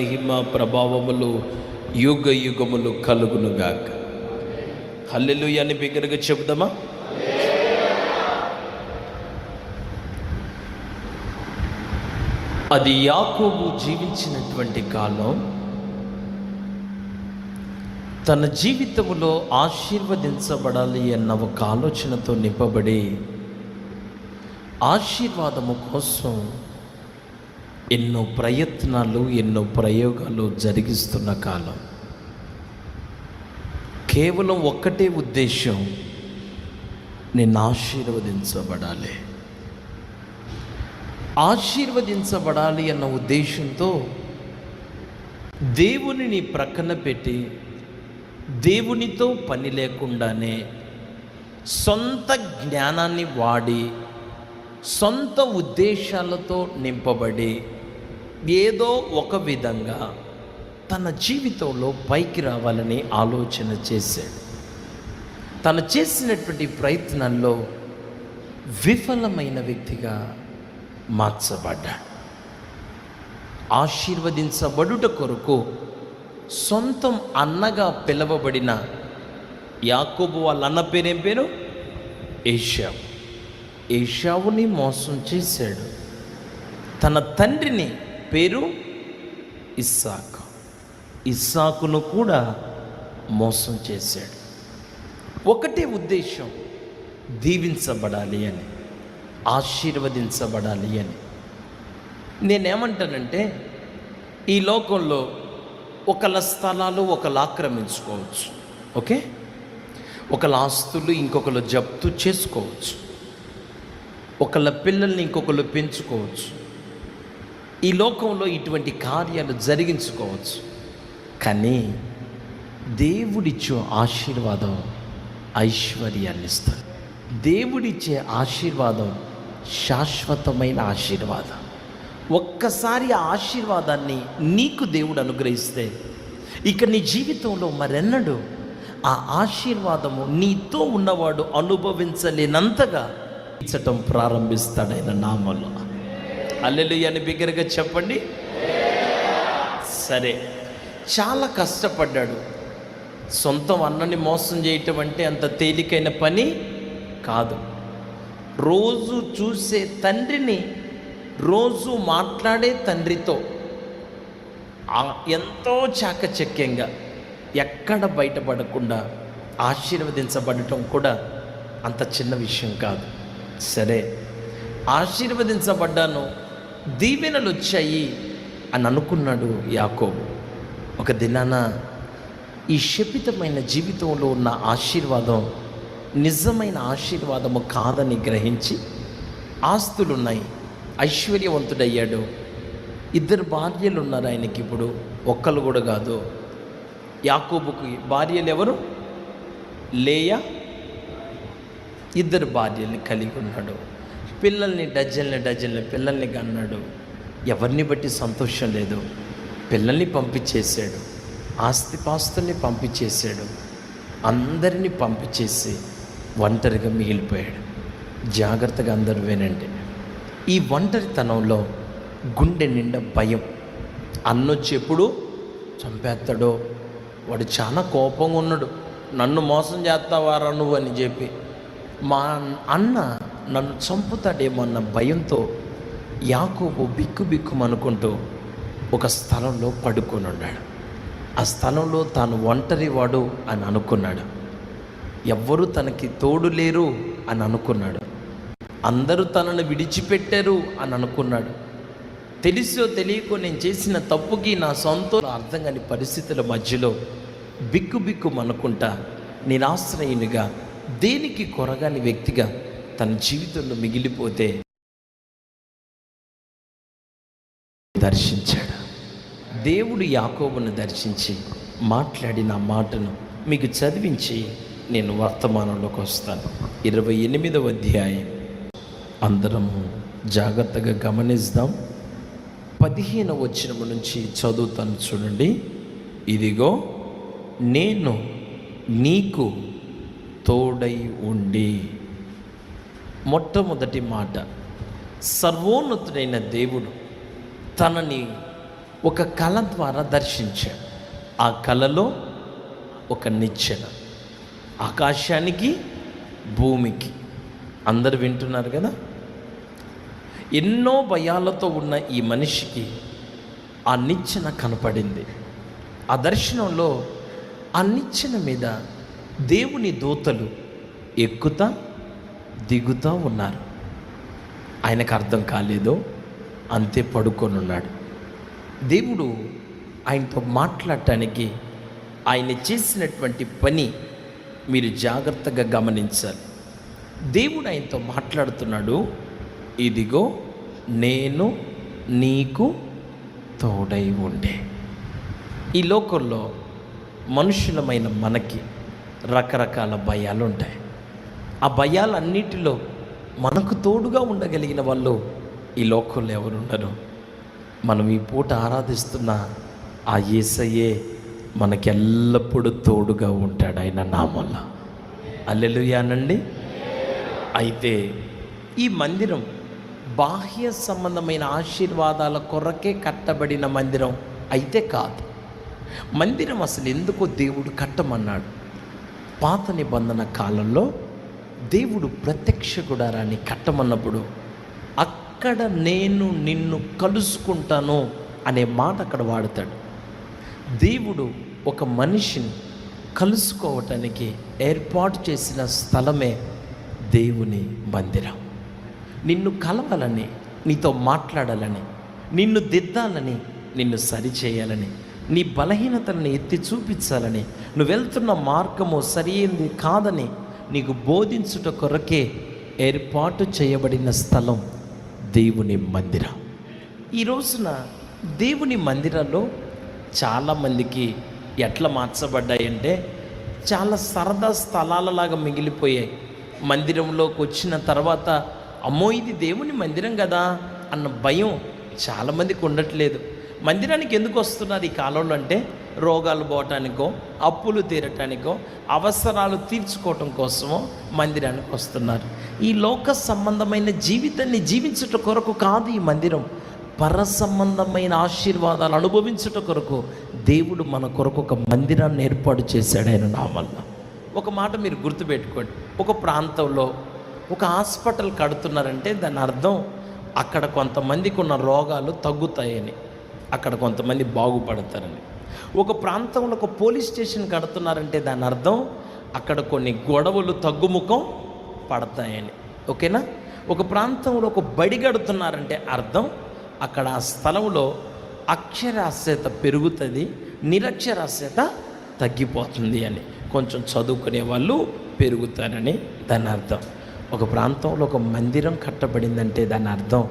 మహిమ ప్రభావములు యుగ యుగములు కలుగునుగాక. హల్లెలూయా అని బిగ్గరగా చెబుదామా? అది యాకోబు జీవించినటువంటి కాలం. తన జీవితంలో ఆశీర్వదించబడాలి అన్న ఒక ఆలోచనతో నింపబడి ఆశీర్వాదము కోసం ఎన్నో ప్రయత్నాలు, ఎన్నో ప్రయోగాలు జరిగిస్తున్న కాలం. కేవలం ఒక్కటే ఉద్దేశం, నేను ఆశీర్వదించబడాలి. ఆశీర్వదించబడాలి అన్న ఉద్దేశంతో దేవునిని ప్రక్కన పెట్టి దేవునితో పని లేకుండానే సొంత జ్ఞానాన్ని వాడి సొంత ఉద్దేశాలతో నింపబడి ఏదో ఒక విధంగా తన జీవితంలో పైకి రావాలని ఆలోచన చేశాడు. తను చేసినటువంటి ప్రయత్నాల్లో విఫలమైన వ్యక్తిగా మార్చబడ్డాడు. ఆశీర్వదించబడుట కొరకు సొంతం అన్నగా పిలవబడిన యాకోబు వాళ్ళ అన్న పేరేం పేరు? ఏశావు. ఏశావుని మోసం చేశాడు. తన తండ్రిని పేరు ఇస్సాకు. ఇస్సాకును కూడా మోసం చేశాడు. ఒకటే ఉద్దేశం, దీవించబడాలి అని, ఆశీర్వదించబడాలి అని. నేనేమంటానంటే, ఈ లోకంలో ఒకళ్ళ స్థలాలు ఒకళ్ళు ఆక్రమించుకోవచ్చు, ఓకే, ఒకళ్ళ ఆస్తులు ఇంకొకళ్ళు జప్తు చేసుకోవచ్చు, ఒకళ్ళ పిల్లల్ని ఇంకొకళ్ళు పెంచుకోవచ్చు, ఈ లోకంలో ఇటువంటి కార్యాలు జరిగించుకోవచ్చు. కానీ దేవుడిచ్చే ఆశీర్వాదం ఐశ్వర్యాన్ని ఇస్తుంది. దేవుడిచ్చే ఆశీర్వాదం శాశ్వతమైన ఆశీర్వాదం. ఒక్కసారి ఆ ఆశీర్వాదాన్ని నీకు దేవుడు అనుగ్రహిస్తే ఇక నీ జీవితంలో మరెన్నడూ ఆ ఆశీర్వాదము నీతో ఉన్నవాడు అనుభవించలేనంతగా ఇచ్చటం ప్రారంభిస్తాడు ఆయన నామంలో. హల్లెలూయా అని బిగ్గరగా చెప్పండి. సరే, చాలా కష్టపడ్డాడు. సొంతం అన్నని మోసం చేయటం అంటే అంత తేలికైన పని కాదు. రోజు చూసే తండ్రిని, రోజు మాట్లాడే తండ్రితో ఎంతో చాకచక్యంగా ఎక్కడ బయటపడకుండా ఆశీర్వదించబడటం కూడా అంత చిన్న విషయం కాదు. సరే, ఆశీర్వదించబడ్డాను, దీవెనలు వచ్చాయి అని అనుకున్నాడు యాకోబు. ఒక దినాన ఈ శపితమైన జీవితంలో ఉన్న ఆశీర్వాదం నిజమైన ఆశీర్వాదము కాదని గ్రహించి, ఆస్తులున్నాయి, ఐశ్వర్యవంతుడయ్యాడు, 2 భార్యలు ఉన్నారు ఆయనకి. ఇప్పుడు ఒక్కళ్ళు కూడా కాదు. యాకోబుకి భార్యలు ఎవరు? లేయా. 2 భార్యల్ని కలిగి ఉన్నాడు. పిల్లల్ని డజన్ల పిల్లల్ని కన్నాడు. ఎవరిని బట్టి సంతోషం లేదు. పిల్లల్ని పంపించేశాడు, ఆస్తిపాస్తుల్ని పంపించేశాడు, అందరినీ పంపించేసి ఒంటరిగా మిగిలిపోయాడు. జాగ్రత్తగా అందరూ వినండి. ఈ ఒంటరితనంలో గుండె నిండా భయం. అన్నొచ్చి ఎప్పుడు చంపేస్తాడో, వాడు చాలా కోపంగా ఉన్నాడు. నన్ను మోసం చేస్తావారా నువ్వు అని చెప్పి, మా అన్న నన్ను చంపుతాడేమో అన్న భయంతో యాకోబు బిక్కుమనుకుంటూ ఒక స్థలంలో పడుకొని ఉన్నాడు. ఆ స్థలంలో తాను ఒంటరివాడు అని అనుకున్నాడు. ఎవ్వరూ తనకి తోడు లేరు అని అనుకున్నాడు. అందరూ తనను విడిచిపెట్టారు అని అనుకున్నాడు. తెలిసో తెలియకో నేను చేసిన తప్పుకి నా సొంత అర్థం కాని పరిస్థితుల మధ్యలో బిక్కుమనుకుంటా నిరాశ్రయునిగా, దేనికి కొరగాని వ్యక్తిగా తన జీవితంలో మిగిలిపోతే దర్శించాడు. దేవుడు యాకోబును దర్శించి మాట్లాడిన మాటను మీకు చదివించి నేను వర్తమానంలోకి వస్తాను. 28వ అధ్యాయం అందరము జాగ్రత్తగా గమనిద్దాం. 15వ వచనం నుంచి చదువుతాను, చూడండి. ఇదిగో నేను నీకు తోడై ఉండి. మొట్టమొదటి మాట, సర్వోన్నతుడైన దేవుడు తనని ఒక కళ ద్వారా దర్శించాడు. ఆ కళలో ఒక నిచ్చెన, ఆకాశానికి భూమికి. అందరు వింటున్నారు కదా. ఎన్నో భయాలతో ఉన్న ఈ మనిషికి ఆ నిచ్చెన కనపడింది. ఆ దర్శనంలో ఆ నిచ్చెన మీద దేవుని దూతలు ఎక్కుతా దిగుతూ ఉన్నారు. ఆయనకు అర్థం కాలేదో అంతే పడుకొని ఉన్నాడు. దేవుడు ఆయనతో మాట్లాడటానికి ఆయన చేసినటువంటి పని మీరు జాగ్రత్తగా గమనించాలి. దేవుడు ఆయనతో మాట్లాడుతున్నాడు, ఇదిగో నేను నీకు తోడై ఉండే. ఈ లోకంలో మనుషులమైన మనకి రకరకాల భయాలు ఉంటాయి. ఆ భయాలన్నిటిలో మనకు తోడుగా ఉండగలిగిన వాళ్ళు ఈ లోకంలో ఎవరున్నారు? మనం ఈ పూట ఆరాధిస్తున్న ఆ యేసయ్యే మనకెల్లప్పుడూ తోడుగా ఉంటాడు ఆయన నామంలో. హల్లెలూయానండి. అయితే ఈ మందిరం బాహ్య సంబంధమైన ఆశీర్వాదాల కొరకే కట్టబడిన మందిరం అయితే కాదు. మందిరం అసలు ఎందుకో దేవుడు కట్టమన్నాడు. పాత నిబంధన కాలంలో దేవుడు ప్రత్యక్ష గుడారాన్ని కట్టమన్నప్పుడు అక్కడ నేను నిన్ను కలుసుకుంటాను అనే మాట అక్కడ వాడతాడు. దేవుడు ఒక మనిషిని కలుసుకోవటానికి ఏర్పాటు చేసిన స్థలమే దేవుని మందిరం. నిన్ను కలవాలని, నీతో మాట్లాడాలని, నిన్ను దిద్దాలని, నిన్ను సరిచేయాలని, నీ బలహీనతలను ఎత్తి చూపించాలని, నువ్వు వెళ్తున్న మార్గము సరైనది కాదని నీకు బోధించుట కొరకే ఏర్పాటు చేయబడిన స్థలం దేవుని మందిరం. ఈ రోజున దేవుని మందిరంలో చాలామందికి ఎట్లా మార్చబడ్డాయంటే చాలా సరదా స్థలాలలాగా మిగిలిపోయాయి. మందిరంలోకి వచ్చిన తర్వాత అమ్మో ఇది దేవుని మందిరం కదా అన్న భయం చాలామందికి ఉండట్లేదు. మందిరానికి ఎందుకు వస్తున్నారు ఈ కాలంలో అంటే రోగాలు పోవటానికో, అప్పులు తీరటానికో, అవసరాలు తీర్చుకోవటం కోసమో మందిరానికి వస్తున్నారు. ఈ లోక సంబంధమైన జీవితాన్ని జీవించుట కొరకు కాదు ఈ మందిరం. పర సంబంధమైన ఆశీర్వాదాలు అనుభవించుట కొరకు దేవుడు మన కొరకు ఒక మందిరాన్ని ఏర్పాటు చేశాడు ఆయన నామల్లో. ఒక మాట మీరు గుర్తుపెట్టుకోండి. ఒక ప్రాంతంలో ఒక హాస్పిటల్ కడుతున్నారంటే దాని అర్థం అక్కడ కొంతమందికి ఉన్న రోగాలు తగ్గుతాయని, అక్కడ కొంతమంది బాగుపడతారని. ఒక ప్రాంతంలో ఒక పోలీస్ స్టేషన్ కడుతున్నారంటే దాని అర్థం అక్కడ కొన్ని గొడవలు తగ్గుముఖం పడతాయని. ఓకేనా? ఒక ప్రాంతంలో ఒక బడి కడుతున్నారంటే అర్థం అక్కడ ఆ స్థలంలో అక్షరాస్యత పెరుగుతుంది, నిరక్షరాస్యత తగ్గిపోతుంది అని. కొంచెం చదువుకునే వాళ్ళు పెరుగుతారని దాని అర్థం. ఒక ప్రాంతంలో ఒక మందిరం కట్టబడిందంటే దాని అర్థం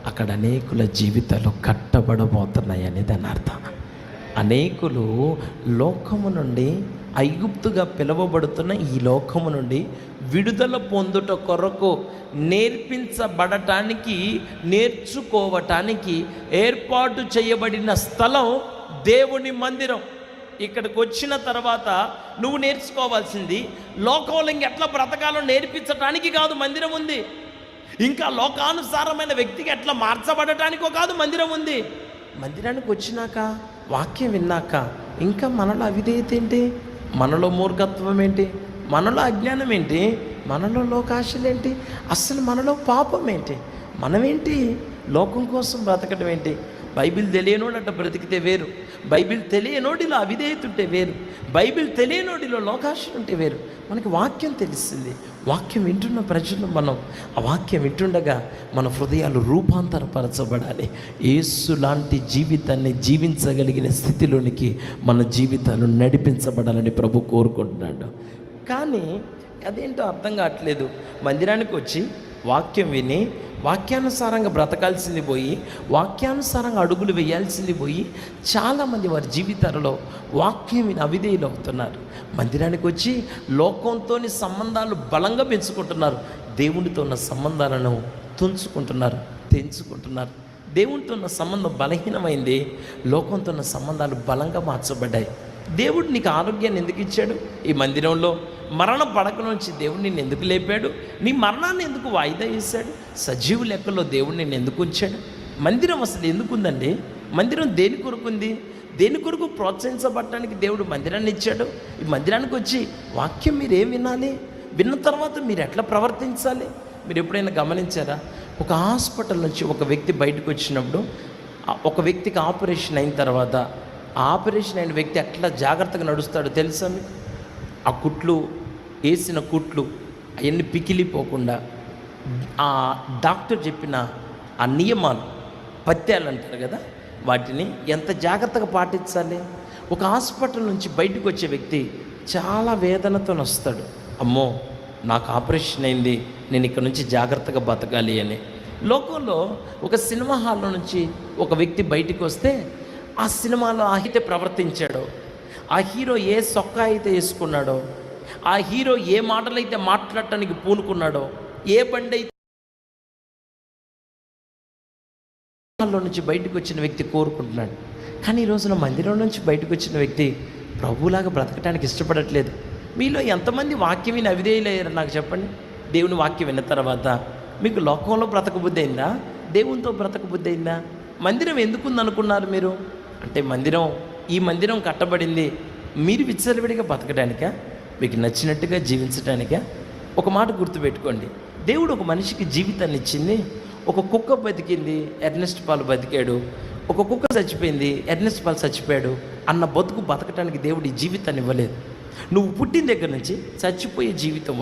అక్కడ అనేకుల జీవితాలు కట్టబడబోతున్నాయని దాని అర్థం. అనేకులు లోకము నుండి, ఐగుప్తుగా పిలువబడుతున్న ఈ లోకము నుండి విడుదల పొందుట కొరకు నేర్పించబడటానికి, నేర్చుకోవటానికి ఏర్పాటు చేయబడిన స్థలం దేవుని మందిరం. ఇక్కడికి వచ్చిన తర్వాత నువ్వు నేర్చుకోవాల్సింది లోకంలో ఇంకెట్లా బ్రతకాలో నేర్పించటానికి కాదు మందిరం ఉంది. ఇంకా లోకానుసారమైన వ్యక్తికి ఎట్లా మార్చబడటానికో కాదు మందిరం ఉంది. మందిరానికి వచ్చినాక, వాక్యం విన్నాక ఇంకా మనలో అవిధేయత ఏంటి, మనలో మూర్ఖత్వం ఏంటి, మనలో అజ్ఞానం ఏంటి, మనలో లోకాశలు ఏంటి, అసలు మనలో పాపం ఏంటి, మనమేంటి లోకం కోసం బ్రతకడం ఏంటి? బైబిల్ తెలియనోడు అట్ట బ్రతికితే వేరు, బైబిల్ తెలియనోడిలో అవిధేయత ఉంటే వేరు, బైబిల్ తెలియనోడిలో లోకాశలు ఉంటే వేరు. మనకి వాక్యం తెలిసింది, వాక్యం వింటున్న ప్రజలు మనం ఆ వాక్యం వింటుండగా మన హృదయాలు రూపాంతరపరచబడాలి. యేసు లాంటి జీవితాన్ని జీవించగలిగిన స్థితిలోనికి మన జీవితాలు నడిపించబడాలని ప్రభు కోరుకుంటున్నాడు. కానీ అదేంటో అర్థం కావట్లేదు. మందిరానికి వచ్చి వాక్యం విని వాక్యానుసారంగా బ్రతకాల్సింది పోయి, వాక్యానుసారంగా అడుగులు వేయాల్సింది పోయి చాలామంది వారి జీవితాలలో వాక్యం విని అవిధేయులు అవుతున్నారు. మందిరానికి వచ్చి లోకంతో సంబంధాలు బలంగా పెంచుకుంటున్నారు, దేవునితో ఉన్న సంబంధాలను తుంచుకుంటున్నారు, తెంచుకుంటున్నారు. దేవునితో ఉన్న సంబంధం బలహీనమైంది, లోకంతో ఉన్న సంబంధాలు బలంగా మార్చబడ్డాయి. దేవుడు నీకు ఆరోగ్యాన్ని ఎందుకు ఇచ్చాడు? ఈ మందిరంలో మరణ పడక నుంచి దేవుడు నిన్ను ఎందుకు లేపాడు? నీ మరణాన్ని ఎందుకు వాయిదా వేశాడు? సజీవు లెక్కలో దేవుడు నిన్ను ఎందుకు ఉంచాడు? మందిరం అసలు ఎందుకు ఉందండి? మందిరం దేని కొరకు ఉంది? దేని కొరకు ప్రోత్సహించబడటానికి దేవుడు మందిరాన్ని ఇచ్చాడు. ఈ మందిరానికి వచ్చి వాక్యం మీరు ఏం వినాలి, విన్న తర్వాత మీరు ఎట్లా ప్రవర్తించాలి? మీరు ఎప్పుడైనా గమనించారా? ఒక హాస్పిటల్ నుంచి ఒక వ్యక్తి బయటకు వచ్చినప్పుడు, ఒక వ్యక్తికి ఆపరేషన్ అయిన తర్వాత ఆ ఆపరేషన్ అయిన వ్యక్తి ఎట్లా జాగ్రత్తగా నడుస్తాడో తెలుసా మీకు? ఆ కుట్లు వేసిన కుట్లు అవన్నీ పికిలిపోకుండా ఆ డాక్టర్ చెప్పిన ఆ నియమాలు, పత్యాలు అంటారు కదా, వాటిని ఎంత జాగ్రత్తగా పాటించాలి. ఒక హాస్పిటల్ నుంచి బయటకు వచ్చే వ్యక్తి చాలా వేదనతో వస్తాడు. అమ్మో, నాకు ఆపరేషన్ అయింది, నేను ఇక్కడ నుంచి జాగ్రత్తగా బతకాలి అని. లోకంలో ఒక సినిమా హాల్లో నుంచి ఒక వ్యక్తి బయటికి వస్తే ఆ సినిమాలో అయితే ప్రవర్తించాడో, ఆ హీరో ఏ సొక్కా అయితే వేసుకున్నాడో, ఆ హీరో ఏ మాటలైతే మాట్లాడటానికి పూనుకున్నాడో, ఏ బండి అయితే నుంచి బయటకు వచ్చిన వ్యక్తి కోరుకుంటున్నాడు. కానీ ఈ రోజున మందిరం నుంచి బయటకు వచ్చిన వ్యక్తి ప్రభువులాగా బ్రతకటానికి ఇష్టపడట్లేదు. మీలో ఎంతమంది వాక్యం విని అవిధేయులయ్యారు నాకు చెప్పండి? దేవుని వాక్యం విన్న తర్వాత మీకు లోకంలో బ్రతకబుద్ధి అయిందా? దేవునితో బ్రతకబుద్ధి అయిందా? మందిరం ఎందుకుందనుకున్నారు మీరు? అంటే ఈ మందిరం కట్టబడింది మీరు విచ్చలవిడిగా బతకడానికా, మీకు నచ్చినట్టుగా జీవించడానికా? ఒక మాట గుర్తుపెట్టుకోండి, దేవుడు ఒక మనిషికి జీవితాన్ని ఇచ్చింది. ఒక కుక్క బతికింది, ఎర్నెస్ట్ పాల్ బతికాడు. ఒక కుక్క చచ్చిపోయింది, ఎర్నెస్ట్ పాల్ చచ్చిపోయాడు అన్న బతకటానికి దేవుడు ఈ జీవితాన్ని ఇవ్వలేదు. నువ్వు పుట్టిన దగ్గర నుంచి చచ్చిపోయే జీవితం.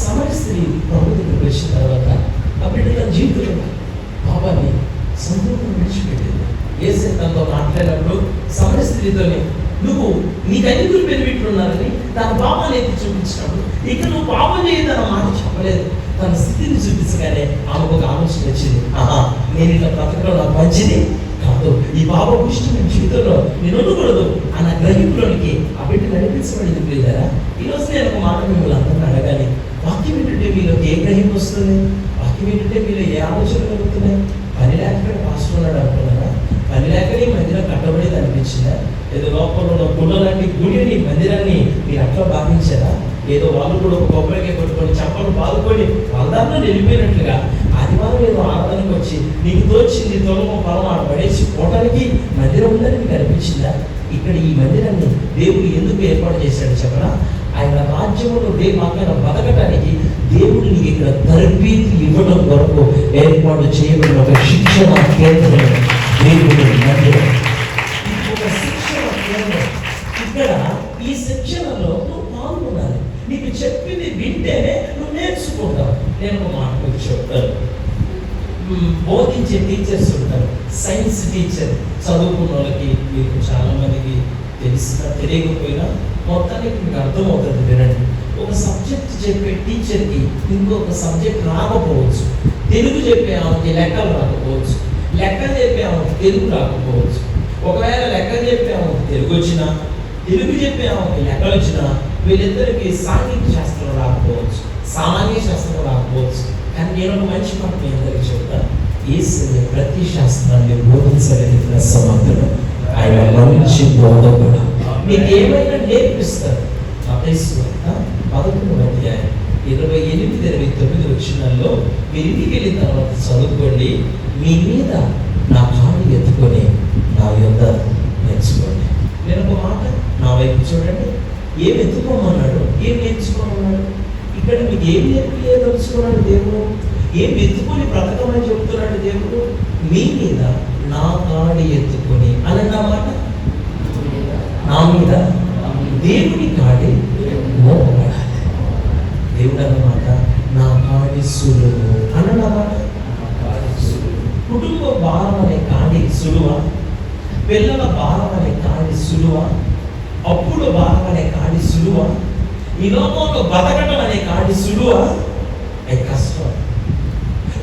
సమర స్త్రీ ప్రభు దగ్గరికి వచ్చిన తర్వాత ఆ బిడ్డ తన జీవితంలో పాపాన్ని సంపూర్ణంగా విడిచిపెట్టింది. యేసయ్య తనతో మాట్లాడినప్పుడు సమర స్త్రీతోనే నీకు ఐదుగురు బెనిఫిట్లు ఉన్నారని తన పాపాన్ని ఎత్తి చూపించినప్పుడు ఇక నువ్వు పాపం చేయదన్న మాట చెప్పలేదు. తన స్థితిని చూపించగానే ఆమెకు ఒక ఆలోచన వచ్చింది, నేను ఇట్లా బ్రతకడం నాకు మంచిది కాదు, ఈ పాప పుష్టి నేను జీవితంలో నేను ఉండకూడదు అన్న గ్రహింపులోనికి ఆ బిడ్డ నడిపించబడింది. ప్రియులారా, ఈరోజు నేను ఒక మాట మిమ్మల్ని అందరినీ అడగాలి. వాక్యం ఏంటంటే మీలో ఏ గ్రహింపు వస్తుంది? వాక్యం ఏంటంటే మీలో ఏ ఆలోచన కలుగుతున్నాయి? పని లేక పాస్టర్ ఉన్నాడు అనుకున్నారా? పని లేకనే మందిరం కట్టబడేది అనిపించిందా? ఏదో లోపల ఉన్న గుళ్ళ లాంటి గుడిని మందిరాన్ని మీరు అట్లా భావించారా? ఏదో వాళ్ళు కూడా ఒక కొబ్బరికాయ కొట్టుకొని చప్పలు బాదుకొని వాళ్ళ దాంట్లో వెళ్ళిపోయినట్లుగా ఆదివారం ఏదో ఆరాధనకు వచ్చి నీకు తోచింది తొలగ పొలం పడేసి పోవటానికి మందిరం ఉందని మీకు అనిపించిందా? ఇక్కడ ఈ మందిరాన్ని దేవుడు ఎందుకు ఏర్పాటు చేశాడు చెప్పరా? ఆయన రాజ్యంలో పక్కన బతకటానికి దేవుడు నీకు ఇక్కడ తరబీతి ఇవ్వడం కొరకు ఏర్పాటు చేయబడిన ఒక శిక్షణ కేంద్రం దేవుడు మందిరం. ఒక శిక్షణ కేంద్రం. ఇక్కడ ఈ శిక్షణలో నువ్వు పాల్గొనాలి. నీకు చెప్పింది వింటేనే నువ్వు నేర్చుకుంటావు. నేను ఒక మాట చెప్తాను, బోధించే టీచర్స్ ఉంటారు. సైన్స్ టీచర్ చదువుకున్న వాళ్ళకి మీకు చాలా మందికి తెలిసినా తెలియకపోయినా మొత్తానికి మీకు అర్థమవుతుంది. వినండి, ఒక సబ్జెక్ట్ చెప్పే టీచర్కి ఇంకొక సబ్జెక్ట్ రాకపోవచ్చు. తెలుగు చెప్పే ఆమెకి లెక్కలు రాకపోవచ్చు, లెక్కలు చెప్పే ఆమెకి తెలుగు రాకపోవచ్చు. ఒకవేళ లెక్కలు చెప్పే ఆమెకి తెలుగు వచ్చినా, తెలుగు చెప్పే ఆమెకి లెక్కలు వచ్చినా, వీళ్ళిద్దరికి సాంఘిక శాస్త్రం రాకపోవచ్చు, సామాన్య శాస్త్రం రాకపోవచ్చు. కానీ నేను ఒక మంచి మాట మీ అందరికీ చెప్తాను, యేసయ్య ప్రతి శాస్త్రాన్ని బోధించగలిగిన సమర్థుడు. ఆయన మంచి బోధకుడు, మీకు ఏమైనా నేర్పిస్తారు. మత్తయి 11:28-29 వచనాల్లో మీరు ఇంటికి వెళ్ళిన తర్వాత చదువుకోండి. మీ మీద నా కాళ్ళు ఎత్తుకొని నా యొద్ద నేర్చుకోండి. నేను ఒక మాట నా వైపు చూడండి. ఏం ఎత్తుకోమన్నాడు, ఏం నేర్చుకోమన్నాడు? ఇక్కడ మీకు ఏం నేర్చుకున్నాడు దేవుడు? ఏం ఎత్తుకొని బ్రతకమని చెబుతున్నాడు దేవుడు? మీ మీద నా కాడి ఎత్తుకొని అన్నమాట. నా మీద దేవుని కాడి మోపబడాలి. దేవుడు అన్నమాట నా కాడి సులువు అన్నమాట. కుటుంబ భారం అనే కాడి సులువ, పిల్లల భారం అనే కాడి సులువ, అప్పుల భారం అనే కాడి సులువ, ఈ లోకంలో బతకటం అనే కాడి సులువ, కష్టం.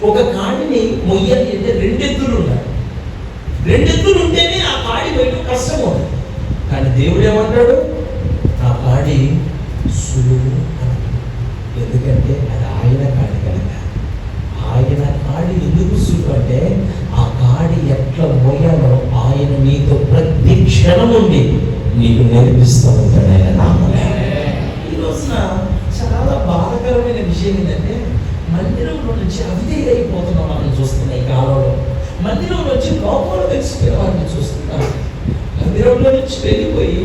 ఒక కాడిని మొయ్యాలి అంటే రెండెత్తులు ఉండాలి. రెండెత్తులు ఉంటేనే ఆ కాడి బయట కష్టం అవుతుంది. కానీ దేవుడు ఏమంటాడు? నా కాడి సులువు అంటాడు. ఎందుకంటే అది ఆయన కాడి కనుక. ఆయన కాడి ఎందుకు సులువు అంటే ఆ కాడి ఎట్లా మోయాలో ఆయన నీతో ప్రతి క్షణం ఉండి నీకు నేర్పిస్తూ ఉంటాడు ఆయన నామములో. ఈ రోజున చాలా బాధాకరమైన విషయం ఏంటంటే మందిరంలో నుంచి అవిధేయులైపోతున్నాం మనం చూస్తున్నాం ఈ కాలంలో. మందిరంలో వచ్చి లోపల తెలిసిపోయిన వారిని చూస్తున్నాం. మందిరంలో నుంచి వెళ్ళిపోయి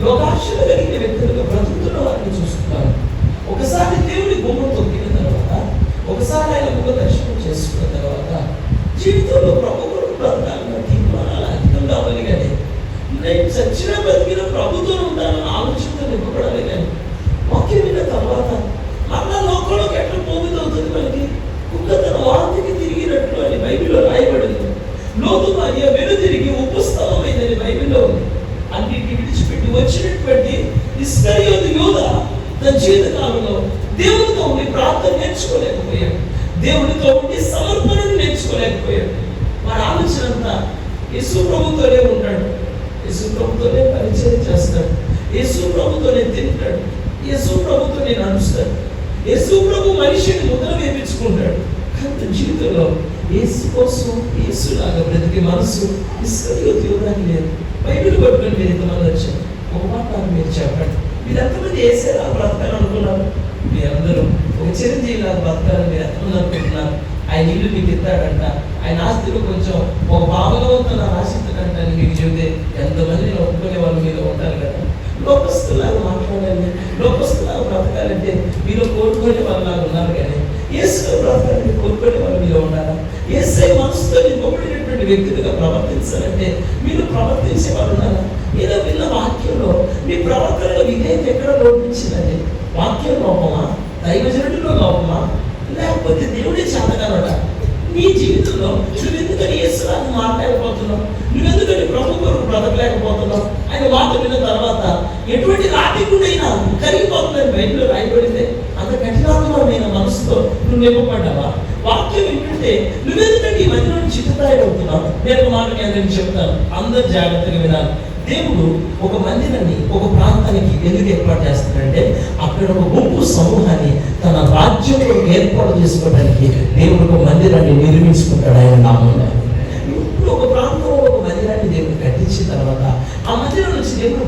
లోకాశలు కలిగిన వ్యక్తులుగా బ్రతుకుతున్న వారిని చూస్తున్నాం. ఒకసారి దేవుని గుమ్మం తొక్కిన తర్వాత, ఒకసారి ఆయన ముఖ దర్శనం చేసుకున్న తర్వాత జీవితంలో ప్రభు కొరకు బ్రతకాలన్న తీర్మానాలు అధికం కావాలి. కానీ నేను చచ్చిన బ్రతికిన ప్రభుత్వం ఉండాలన్న ఆలోచనతో నింపబడాలి. కానీ వాక్యం విన్న తర్వాత మళ్ళా లోకంలోకి ఎట్లా పోగుతవుతుంది మనకి? కుక్క తన వాంతికి తిరిగినట్లు అని బైబిల్లో రాయబడింది. లోతు భార్య వెనుతిరిగి ఉపస్థలమైందని బైబిల్లో ఉంది. అన్నింటిని విడిచిపెట్టి వచ్చినటువంటి ఇస్కరియోతు యూద తన జీవితకాలంలో దేవునితో ఉండి ప్రార్థన నేర్చుకోలేకపోయాడు. దేవునితో ఉండి సమర్పణను నేర్చుకోలేకపోయాడు. వారి ఆలోచన అంతా యేసు ప్రభుతోనే ఉంటాడు, యేసు ప్రభుతోనే పరిచయం చేస్తాడు, యేసు ప్రభుతోనే తింటాడు, యేసు ప్రభుతోనే నడుస్తాడు, యేసు ప్రభు మనిషిని ముద్ర వేపించుకుంటాడు. కానీ జీవితంలో యేసు కోసం యేసులాగా బ్రతికే మనసు ఇస్కరియోతు యూదాకి లేదు. బైబిల్ పట్టుకొని మీరు ఇంతమంది వచ్చారు. ఒక మాట మీరు చెప్పండి, మీరు ఎంతమంది యేసేలా బ్రతకాలనుకున్నారు? మీరందరూ ఒక చిరంజీవిలాగా బ్రతకాలని మీరు ఎంతమంది అనుకుంటున్నారు? ఆయన ఇల్లు మీకు ఇస్తాడంట, ఆయన ఆస్తిలో కొంచెం ఒక భాగవంతున రాసిస్తాడంట అని మీకు చెబితే ఎంతమంది ఒప్పుకునే వాళ్ళు మీరు ఉంటారు కదా. లోకస్తులాగా మాట్లాడాలి, లోకస్తులాగా బ్రతకాలంటే మీరు కోరుకునే వాళ్ళలాగా ఉన్నారు. కానీ యేసులో బ్రతకాలంటే కోరుకునే వాళ్ళు మీరు ఉన్నారా? యేసే మనసుతో నింపబడినటువంటి వ్యక్తులుగా ప్రవర్తించాలంటే మీరు ప్రవర్తించే వాళ్ళు ఉన్నారా? ఏదో విన్న వాక్యంలో మీ ప్రవర్తనలో విధేయత ఎక్కడ లోపించిందండి? వాక్యం లోపమా, దైవజనుడిలో లోపమా, లేకపోతే దేవుడే చేతగానట? నీ జీవితంలో నువ్వెందుకని యేసులాగా మాట్లాడకపోతున్నావు? నువ్వెందుకని ప్రభు కొరకు బ్రతకలేకపోతున్నావు? ఆయన మాట విన్న తర్వాత ఎటువంటి రాతికుడైనా కరిగిపోతుందని బైబిల్లో రాయబడింది. అంత కఠినాత్మకమైన మనసుతో నువ్వు నింపబడ్డావా? వాక్యం వింటుంటే నువ్వెందుకంటే ఈ మధ్య నుండి చిత్తతాయుడవుతున్నావు? నేను ఒక మాట నేను చెప్తాను, అందరు జాగ్రత్తగా వినాలి. దేవుడు ఒక మందిరాన్ని ఒక ప్రాంతానికి ఎందుకు ఏర్పాటు చేస్తాడంటే అక్కడ ఒక గుంపు సమూహాన్ని తన రాజ్యంలో ఏర్పాటు చేసుకోవడానికి దేవుడు ఒక మందిరాన్ని నిర్మించుకుంటాడు ఆయన నామంలో. ఇప్పుడు ఒక ప్రాంతంలో ఒక మందిరాన్ని దేవుడు కట్టించిన తర్వాత ఆ మందిరం నుంచి దేవుడు